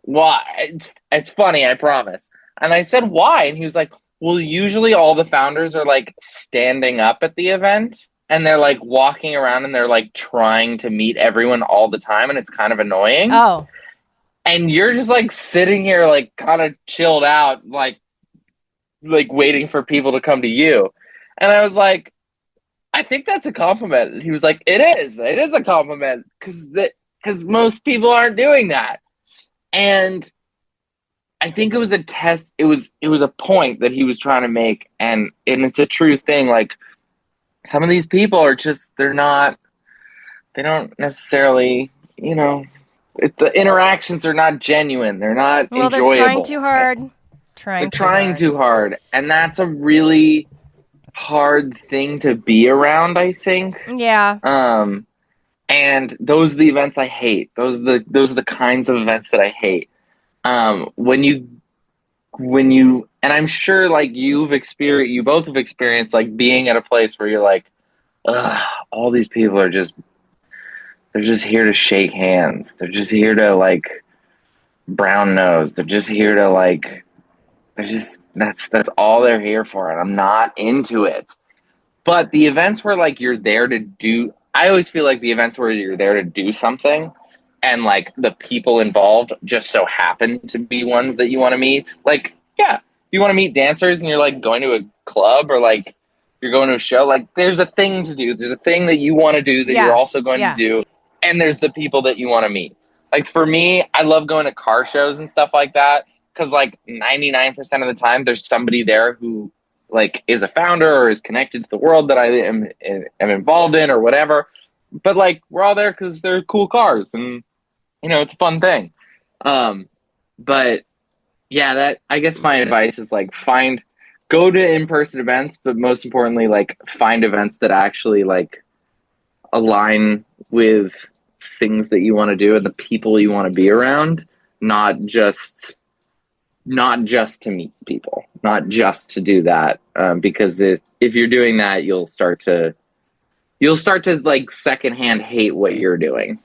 Why? It's funny, I promise. And I said, "Why?" And he was like, "Well, usually all the founders are like standing up at the event and they're like walking around and they're like trying to meet everyone all the time and it's kind of annoying. Oh, And you're just like sitting here like kind of chilled out like waiting for people to come to you." And I was like, "I think that's a compliment." And he was like, It is a compliment because most people aren't doing that." And I think it was a test. It was a point that he was trying to make, and it's a true thing. Like some of these people are just they don't necessarily the interactions are not genuine. They're not well, enjoyable. they're trying too hard. They're trying too hard, and that's a really hard thing to be around, I think. Yeah. And those are the events I hate. Those are the kinds of events that I hate. When you and I'm sure like you both have experienced like being at a place where you're like, ugh, all these people are they're just here to shake hands. They're just here to like brown nose. They're just here to like that's all they're here for, and I'm not into it. But the events where like you're there to do I always feel like the events where you're there to do something and like the people involved just so happen to be ones that you want to meet. Like, yeah, you want to meet dancers and you're like going to a club or like you're going to a show, like there's a thing to do. There's a thing that you want to do that you're also going to do. And there's the people that you want to meet. Like for me, I love going to car shows and stuff like that because like 99% of the time there's somebody there who like is a founder or is connected to the world that I am involved in or whatever. But like we're all there because they're cool cars and it's a fun thing. But yeah, that I guess my advice is like go to in-person events, but most importantly, like find events that actually like align with things that you want to do and the people you want to be around, not just to meet people, not just to do that. Because if you're doing that, you'll start to like secondhand hate what you're doing.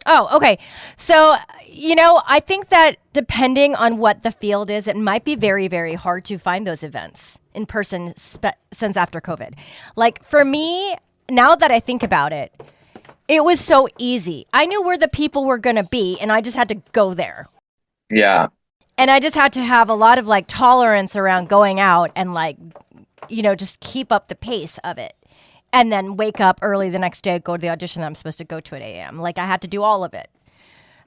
Oh, okay. So, I think that depending on what the field is, it might be very, very hard to find those events in person since after COVID. Like for me, now that I think about it, it was so easy. I knew where the people were going to be and I just had to go there. Yeah. And I just had to have a lot of like tolerance around going out and like, just keep up the pace of it. And then wake up early the next day, go to the audition that I'm supposed to go to at 8 a.m. Like I had to do all of it.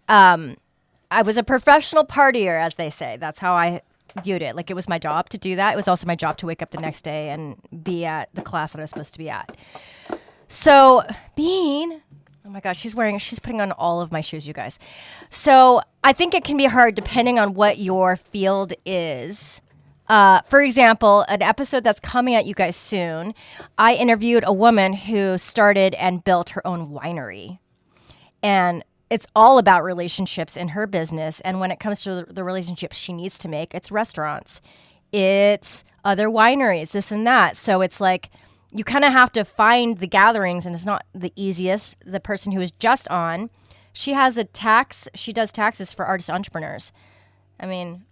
I was a professional partier, as they say. That's how I viewed it. Like it was my job to do that. It was also my job to wake up the next day and be at the class that I was supposed to be at. So oh my gosh, she's putting on all of my shoes, you guys. So I think it can be hard depending on what your field is. For example, an episode that's coming at you guys soon, I interviewed a woman who started and built her own winery. And it's all about relationships in her business. And when it comes to the relationships she needs to make, it's restaurants, it's other wineries, this and that. So it's like you kind of have to find the gatherings, and it's not the easiest. The person who is just on, she does taxes for artist entrepreneurs. I mean,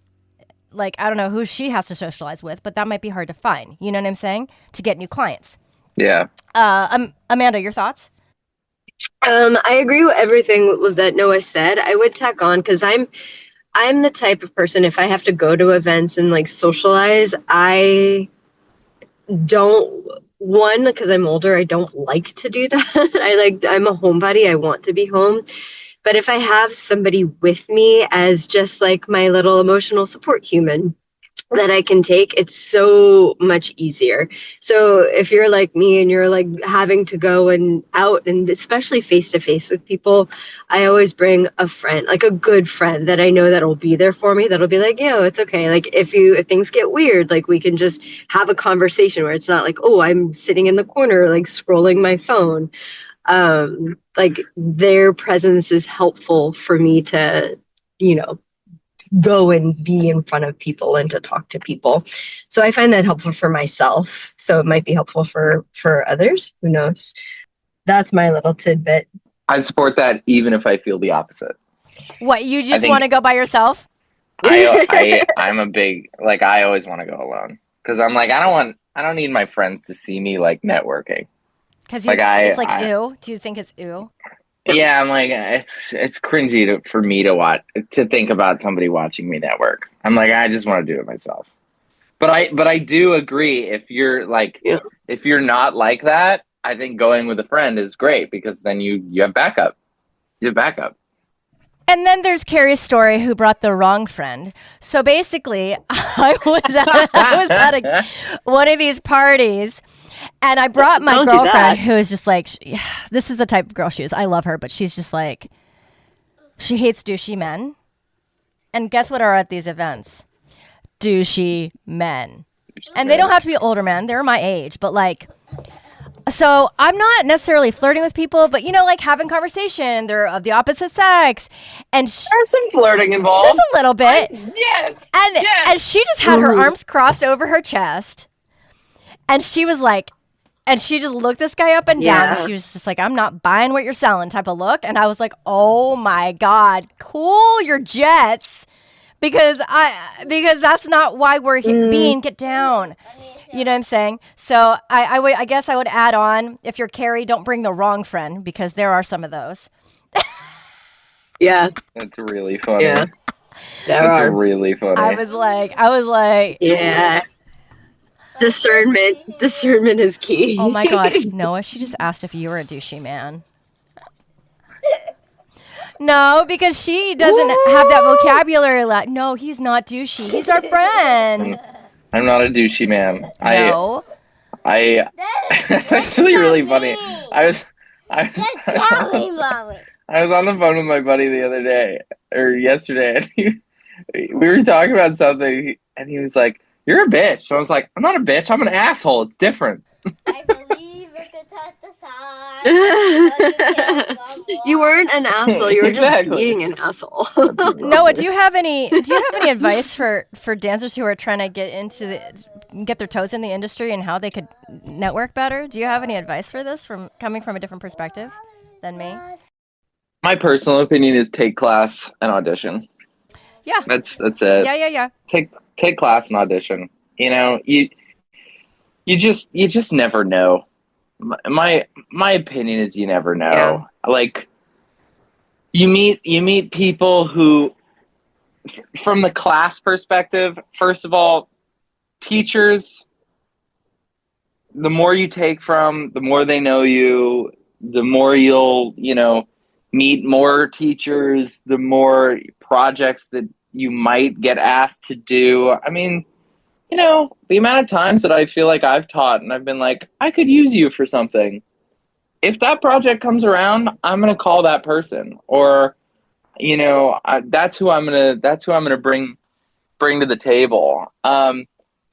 like, I don't know who she has to socialize with, but that might be hard to find. You know what I'm saying? To get new clients. Yeah. Amanda, your thoughts? I agree with everything that Noah said. I would tack on because I'm the type of person, if I have to go to events and like socialize, I don't, one, because I'm older, I don't like to do that. I'm a homebody. I want to be home. But if I have somebody with me as just like my little emotional support human, that I can take, it's so much easier. So if you're like me and you're like having to go and out and especially face to face with people, I always bring a friend, like a good friend that I know that'll be there for me, that'll be like, yo, it's okay. Like if things get weird, like we can just have a conversation where it's not like, oh, I'm sitting in the corner like scrolling my phone. Like their presence is helpful for me to, go and be in front of people and to talk to people. So I find that helpful for myself. So it might be helpful for others. Who knows? That's my little tidbit. I support that even if I feel the opposite. What, you just want to go by yourself? I'm a big, like, I always want to go alone. Because I'm like, I don't need my friends to see me, like, networking. Because it's like, ew? Do you think it's ew? Yeah, I'm like, it's cringy for me to think about somebody watching me network. I'm like, I just want to do it myself. But I do agree, if you're like, if you're not like that, I think going with a friend is great, because then you have backup. You have backup. And then there's Carrie's story, who brought the wrong friend. So basically, I was at one of these parties, and I brought my girlfriend, who is just like, this is the type of girl she is. I love her, but she's just like, she hates douchey men. And guess what are at these events? Douchey men. And they don't have to be older men. They're my age, but like, so I'm not necessarily flirting with people, but like having conversation. They're of the opposite sex, and there's some flirting involved. There's a little bit. Yes. And she just had her arms crossed over her chest, and she was like, and she just looked this guy up and down. And she was just like, I'm not buying what you're selling, type of look. And I was like, oh my God, cool your jets, because that's not why we're being. Get down. You know what I'm saying? So I guess I would add on, if you're Carrie, don't bring the wrong friend, because there are some of those. Yeah. That's really funny. Yeah. That's really funny. I was like. Yeah. Discernment is key. Oh my God. Noah, she just asked if you were a douchey man. No, because she doesn't have that vocabulary. No, he's not douchey. He's our friend. I'm not a douchey man. No. It's actually really funny. I was on the phone with my buddy the other day, or yesterday, and we were talking about something, and he was like, "You're a bitch." So I was like, "I'm not a bitch. I'm an asshole. It's different." I believe it could touch the side. You weren't an asshole. You were just being an asshole. Noah, do you have any advice for dancers who are trying to get their toes in the industry, and how they could network better? Do you have any advice for this, coming from a different perspective than me? My personal opinion is take class and audition. Yeah. That's it. Yeah. Take class and audition. You just never know. My opinion is, you never know. Yeah. Like, you meet people who, from the class perspective, first of all, teachers, the more you take from, the more they know you, the more you'll, meet more teachers, the more projects that you might get asked to do. I mean, the amount of times that I feel like I've taught and I've been like, I could use you for something. If that project comes around, I'm going to call that person, or, that's who I'm going to bring to the table. The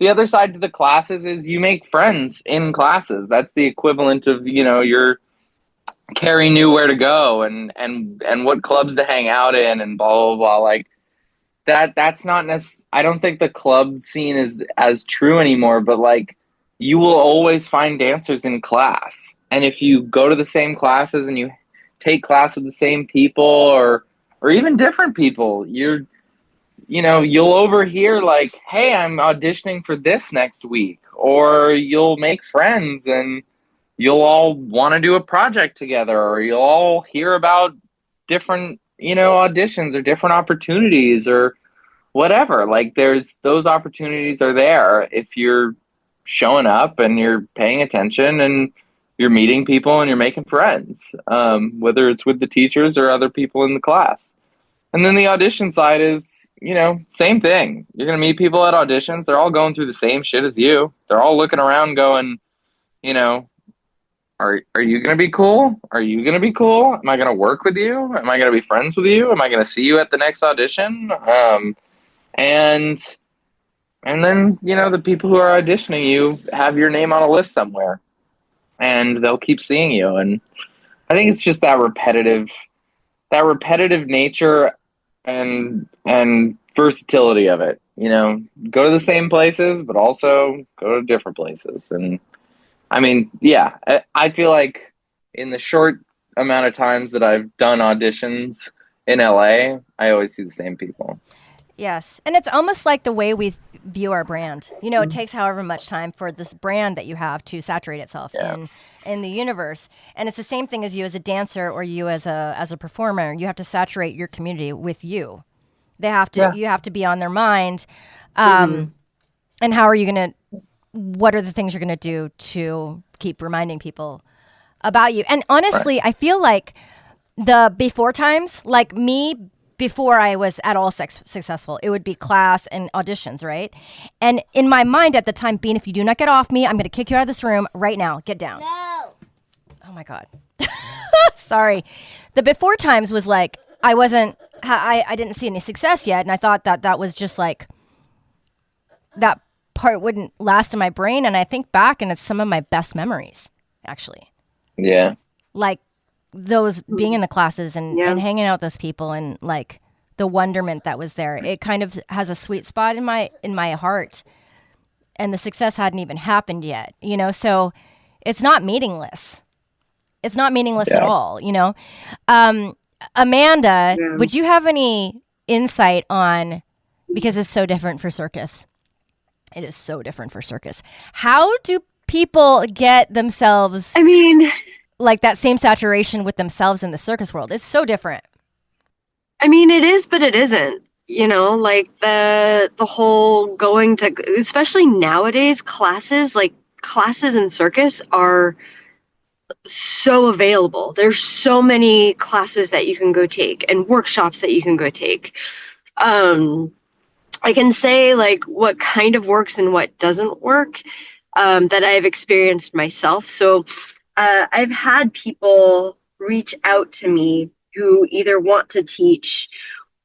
other side to the classes is you make friends in classes. That's the equivalent of, your Carrie knew where to go and what clubs to hang out in and blah, blah, blah. Like, that's not I don't think the club scene is as true anymore, but like, you will always find dancers in class. And if you go to the same classes and you take class with the same people or even different people, you'll overhear like, hey, I'm auditioning for this next week, or you'll make friends and you'll all want to do a project together, or you'll all hear about different auditions or different opportunities or whatever. Like, those opportunities are there if you're showing up and you're paying attention and you're meeting people and you're making friends, whether it's with the teachers or other people in the class. And then the audition side is, same thing. You're going to meet people at auditions. They're all going through the same shit as you. They're all looking around going, you know, are you going to be cool? Are you going to be cool? Am I going to work with you? Am I going to be friends with you? Am I going to see you at the next audition? And then, the people who are auditioning you have your name on a list somewhere, and they'll keep seeing you. And I think it's just that repetitive nature and versatility of it. Go to the same places, but also go to different places. And I mean, yeah, I feel like in the short amount of times that I've done auditions in LA, I always see the same people. Yes. And it's almost like the way we view our brand. It takes however much time for this brand that you have to saturate itself in the universe. And it's the same thing as you as a dancer or you as a performer. You have to saturate your community with you. You have to be on their mind. And how are you going to, what are the things you're going to do to keep reminding people about you? And honestly, I feel like the before times, like me, before I was at all successful, it would be class and auditions, right? And in my mind at the time, Bean, if you do not get off me, I'm going to kick you out of this room right now. Get down. No. Oh my God. Sorry. The before times was like, I didn't see any success yet. And I thought that was just like, that part wouldn't last in my brain. And I think back and it's some of my best memories, actually. Yeah. Like, those being in the classes and hanging out with those people and like the wonderment that was there, it kind of has a sweet spot in my heart, and the success hadn't even happened yet, so it's not meaningless. It's not meaningless at all, Amanda, would you have any insight on, because it's so different for circus. It is so different for circus. How do people get themselves, like that same saturation with themselves in the circus world? It's so different. It is, but it isn't. Like the whole going to, especially nowadays, classes in circus are so available. There's so many classes that you can go take and workshops that you can go take. I can say like what kind of works and what doesn't work that I've experienced myself. So I've had people reach out to me who either want to teach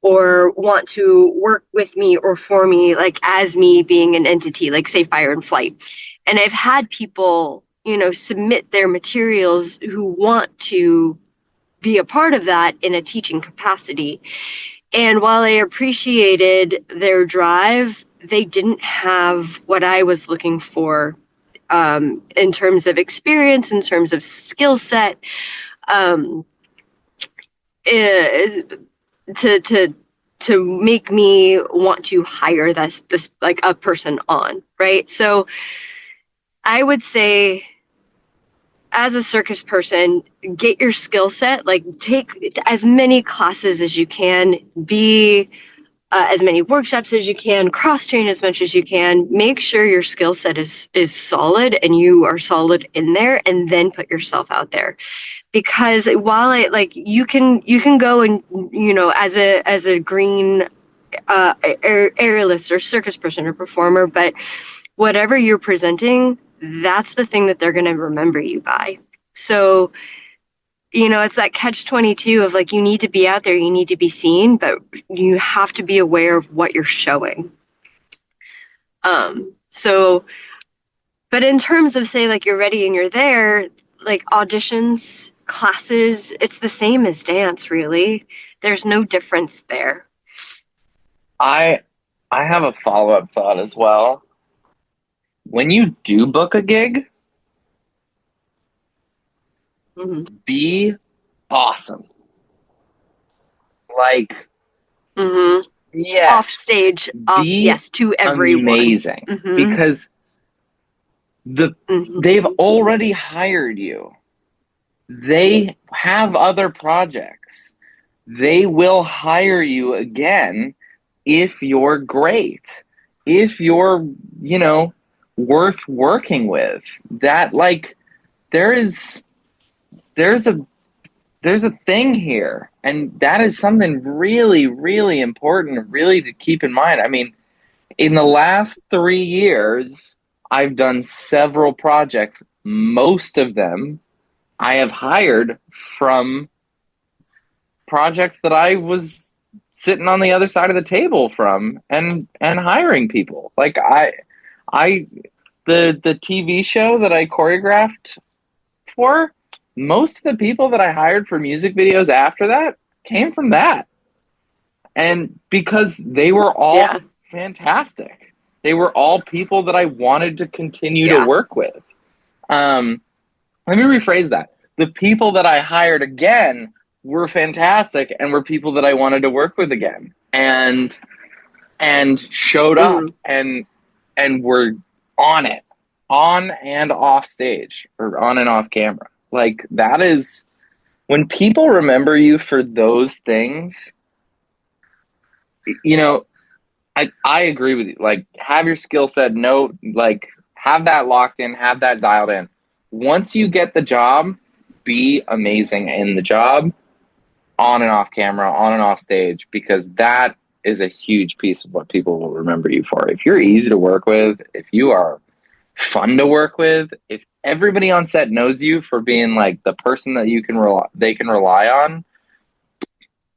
or want to work with me or for me, like as me being an entity, like say Fire and Flight. And I've had people, submit their materials who want to be a part of that in a teaching capacity. And while I appreciated their drive, they didn't have what I was looking for. In terms of experience, in terms of skill set, to make me want to hire this like a person on, right? So I would say, as a circus person, get your skill set, like take as many classes as you can, be as many workshops as you can, cross-train as much as you can, make sure your skill set is solid and you are solid in there, and then put yourself out there. Because while you can go and, as a green aerialist or circus person or performer, but whatever you're presenting, that's the thing that they're going to remember you by. So, it's that catch-22 of like, you need to be out there, you need to be seen, but you have to be aware of what you're showing. But in terms of say like you're ready and you're there, like auditions, classes, it's the same as dance, really. There's no difference there. I have a follow-up thought as well. When you do book a gig, be awesome. Like, yes. Off stage, yes, to everyone. Amazing. Because they've already hired you. They have other projects. They will hire you again if you're great. If you're, worth working with. That, like, there's a there's a thing here, and that is something really, really important, really to keep in mind. I mean, in the last 3 years, I've done several projects. Most of them I have hired from projects that I was sitting on the other side of the table from and hiring people. Like the TV show that I choreographed for, most of the people that I hired for music videos after that came from that. And because they were all fantastic. They were all people that I wanted to continue to work with. Let me rephrase that. The people that I hired again were fantastic and were people that I wanted to work with again, and showed up and were on it, on and off stage, or on and off camera. Like, that is when people remember you for those things. You know, I agree with you. Like, have your skill set, have that locked in, have that dialed in. Once you get the job, be amazing in the job, on and off camera, on and off stage, because that is a huge piece of what people will remember you for. If you're easy to work with, if you are fun to work with, if everybody on set knows you for being like the person that they can rely on,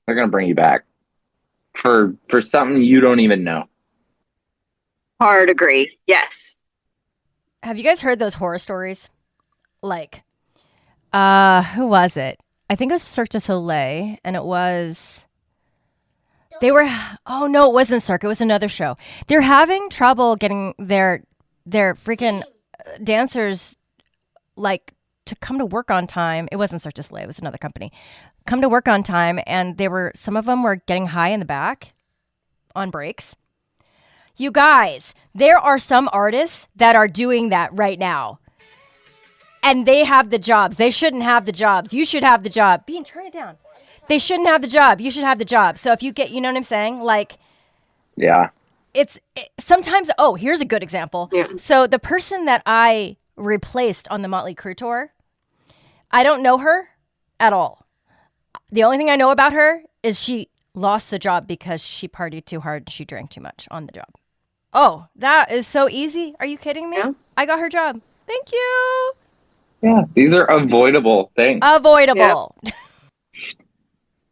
they're going to bring you back for something you don't even know. Hard agree. Yes. Have you guys heard those horror stories? Like, who was it? I think it was Cirque du Soleil, and it was, oh no, it wasn't Cirque, it was another show. They're having trouble getting their freaking dancers, like, to come to work on time. It wasn't Cirque du Soleil, it was another company. Come to work on time, and some of them were getting high in the back on breaks. You guys, there are some artists that are doing that right now. And they have the jobs. They shouldn't have the jobs. You should have the job. Bean, turn it down. They shouldn't have the job. You should have the job. So if you get, you know what I'm saying? Like, yeah. Sometimes, here's a good example. Yeah. So the person that I replaced on the Motley Crue tour, I don't know her at all. The only thing I know about her is she lost the job because she partied too hard and she drank too much on the job. Oh, that is so easy. Are you kidding me? Yeah. I got her job. Thank you. Yeah, these are avoidable things. Avoidable. Yep.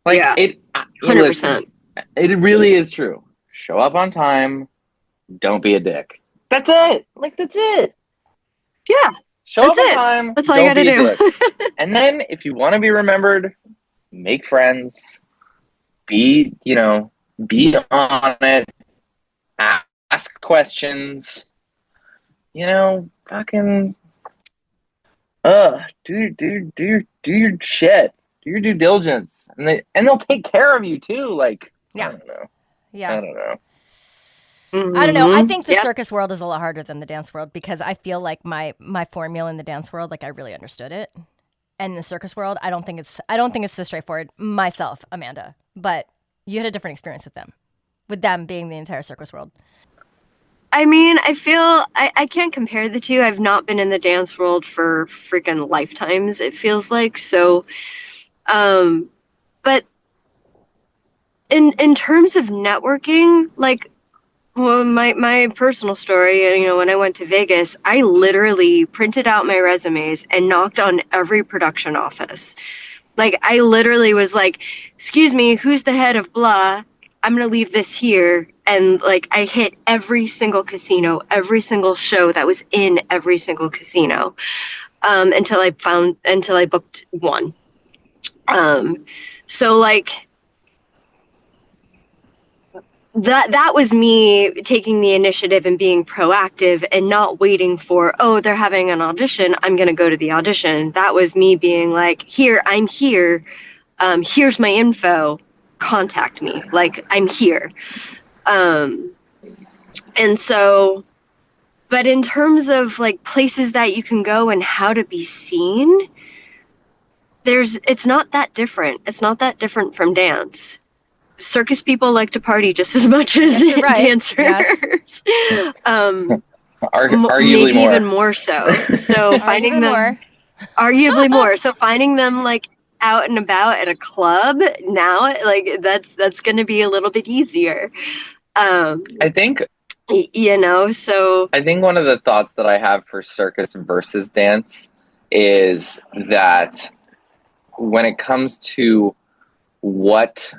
Like, it 100%. Listen, it really is true. Show up on time. Don't be a dick. That's it. Like, that's it. Yeah. Show up on time. That's all you gotta do. And then, if you want to be remembered, make friends. Be on it. Ask questions. Fucking. Do your shit. Do your due diligence, and they'll take care of you too. Like, yeah. I don't know. Yeah. I don't know. Mm-hmm. I don't know. I think the circus world is a lot harder than the dance world, because I feel like my formula in the dance world, like, I really understood it, and in the circus world, I don't think it's so straightforward. Myself, Amanda, but you had a different experience with them being the entire circus world. I mean, I feel I can't compare the two. I've not been in the dance world for freaking lifetimes, it feels like. So, but in terms of networking, like, well, my personal story, when I went to Vegas, I literally printed out my resumes and knocked on every production office. Like, I literally was like, excuse me, who's the head of blah? I'm going to leave this here. And, like, I hit every single casino, every single show that was in every single casino, until I booked one. So, like, that was me taking the initiative and being proactive and not waiting for, they're having an audition, I'm going to go to the audition. That was me being like, I'm here. Here's my info. Contact me. Like, I'm here. And so, but in terms of, like, places that you can go and how to be seen, it's not that different. It's not that different from dance. Circus people like to party just as much as dancers. Yes. Arguably maybe more. even more so. So finding them, arguably more. So finding them, like, out and about at a club now, like that's going to be a little bit easier. I think So I think one of the thoughts that I have for circus versus dance is that when it comes to what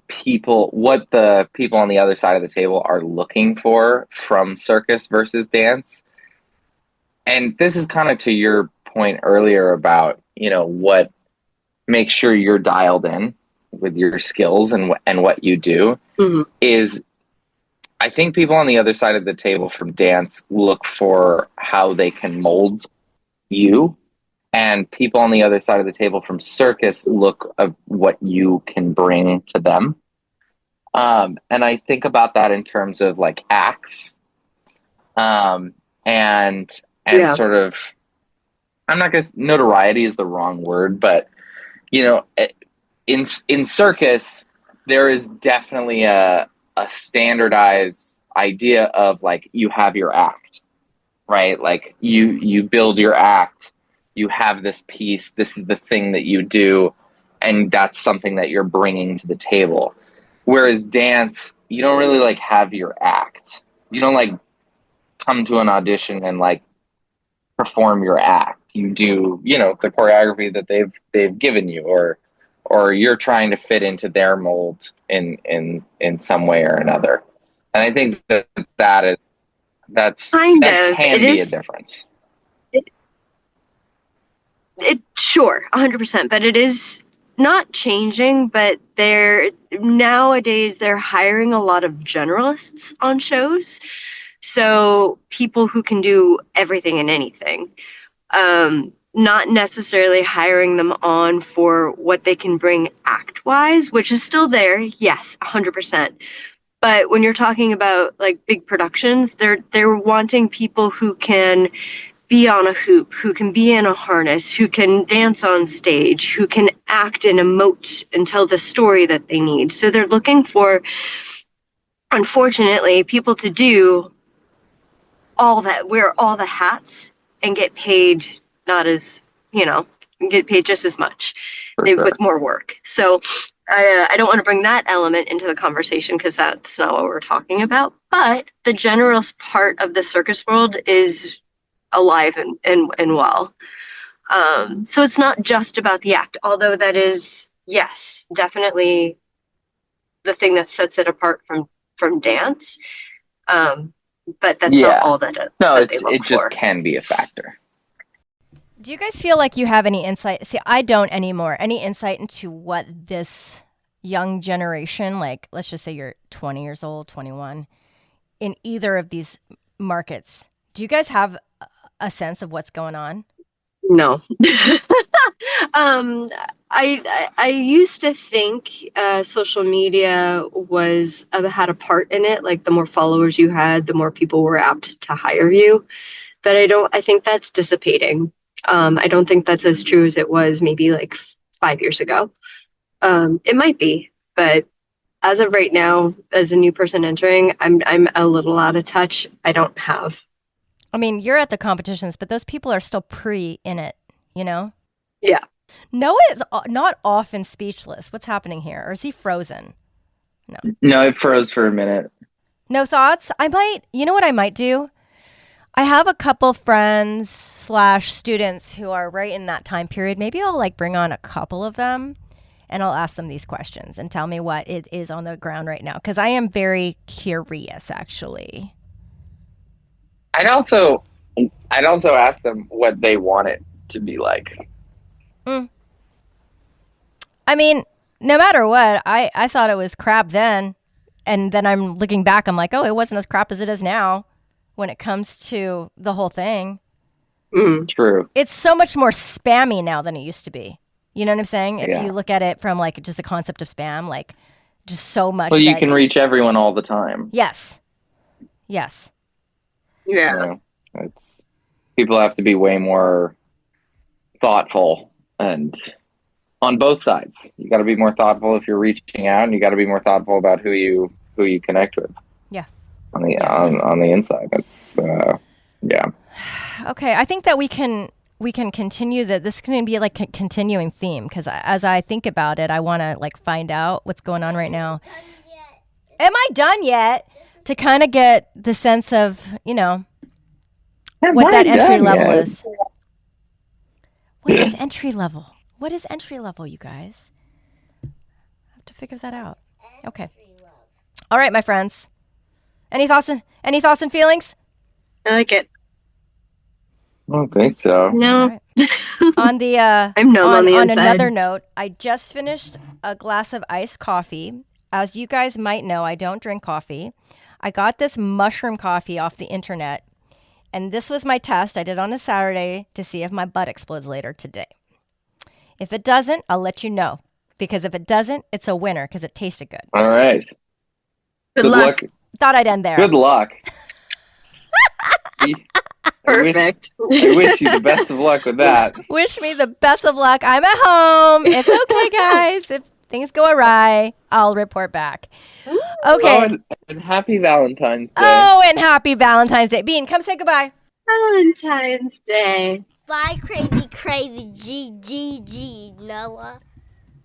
the people on the other side of the table are looking for from circus versus dance, and this is kind of to your point earlier about, what makes sure you're dialed in with your skills and what you do, is I think people on the other side of the table from dance look for how they can mold you, and people on the other side of the table from circus look at what you can bring to them. And I think about that in terms of like acts, and sort of, I'm not gonna, notoriety is the wrong word, but in circus there is definitely a standardized idea of like, you have your act, right? Like you build your act, you have this piece, this is the thing that you do, and that's something that you're bringing to the table. Whereas dance, you don't really like have your act. You don't like come to an audition and like perform your act. You do, the choreography that they've given you, or you're trying to fit into their mold in some way or another. And I think that can be a difference. It sure, 100%, but it is not changing. But nowadays they're hiring a lot of generalists on shows, so people who can do everything and anything. Not necessarily hiring them on for what they can bring act-wise, which is still there, yes, 100%. But when you're talking about like big productions, they're wanting people who can be on a hoop, who can be in a harness, who can dance on stage, who can act and emote and tell the story that they need. So they're looking for, unfortunately, people to do all that, wear all the hats and get paid get paid just as much with more work. So I don't want to bring that element into the conversation because that's not what we're talking about. But the general part of the circus world is alive and well. So it's not just about the act, although that is, yes, definitely the thing that sets it apart from dance. But that's not all that it just can be a factor. Do you guys feel like you have any insight? See, I don't anymore. Any insight into what this young generation, like let's just say you're 20 years old, 21, in either of these markets, do you guys have a sense of what's going on? No. I used to think social media had a part in it. Like the more followers you had, the more people were apt to hire you. But I think that's dissipating. I don't think that's as true as it was maybe like 5 years ago. It might be, but as of right now, as a new person entering, I'm a little out of touch. I don't have. I mean, you're at the competitions, but those people are still in it, Yeah. Noah is not often speechless. What's happening here? Or is he frozen? No, it froze for a minute. No thoughts? You know what I might do? I have a couple friends / students who are right in that time period. Maybe I'll like bring on a couple of them and I'll ask them these questions and tell me what it is on the ground right now. Because I am very curious, actually. I'd also ask them what they want it to be like. I mean, no matter what, I thought it was crap then. And then I'm looking back, I'm like, oh, it wasn't as crap as it is now when it comes to the whole thing. True. It's so much more spammy now than it used to be. You know what I'm saying? If you look at it from like just the concept of spam, like just so much. Well, you can reach everyone all the time. Yes. Yeah. People have to be way more thoughtful, and on both sides. You got to be more thoughtful if you're reaching out, and you got to be more thoughtful about who you connect with. Yeah. On the inside, that's yeah. Okay, I think that we can we can continue that. This is going to be like a continuing theme because as I think about it, I want to like find out what's going on right now. Am I done yet? To kind of get the sense of, what that entry level is. What is entry level? What is entry level, you guys? I have to figure that out. Okay. All right, my friends. Any thoughts and feelings? I like it. I don't think so. No. Right. On the I'm numb on the on inside. another note, I just finished a glass of iced coffee. As you guys might know, I don't drink coffee. I got this mushroom coffee off the internet, and this was my test. I did it on a Saturday to see if my butt explodes later today. If it doesn't, I'll let you know. Because if it doesn't, it's a winner because it tasted good. All right. Good luck. Thought I'd end there. Good luck. Perfect. I wish you the best of luck with that. Wish me the best of luck. I'm at home. It's okay, guys. If things go awry, I'll report back. Okay. Oh, and happy Valentine's Day. Oh, and happy Valentine's Day. Bean, come say goodbye. Valentine's Day. Bye, crazy G, Noah.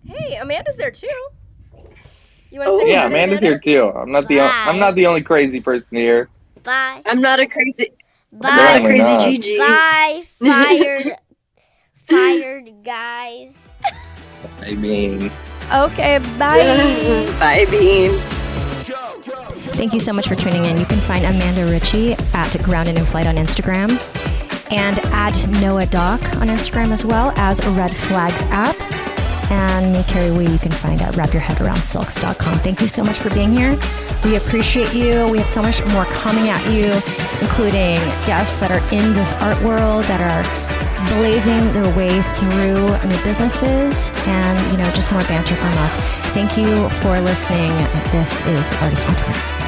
Hey, Amanda's there too. You want to Oh, say Yeah, goodbye, Amanda's Amanda? here too. I'm not the only crazy person here. Bye. I'm not a crazy. Bye. I'm not a Apparently crazy not. Gigi. Bye. Fired, guys. I mean, Okay, bye. Bye, Bean. Thank you so much for tuning in. You can find Amanda Ritchie at Grounded in Flight on Instagram and at Noah Doc on Instagram, as well as Red Flags app. And me, Carrie Wee, you can find at wrapyourheadaroundsilks.com. Thank you so much for being here. We appreciate you. We have so much more coming at you, including guests that are in this art world that are blazing their way through new businesses and, just more banter from us. Thank you for listening. This is The Artist Entrepreneur.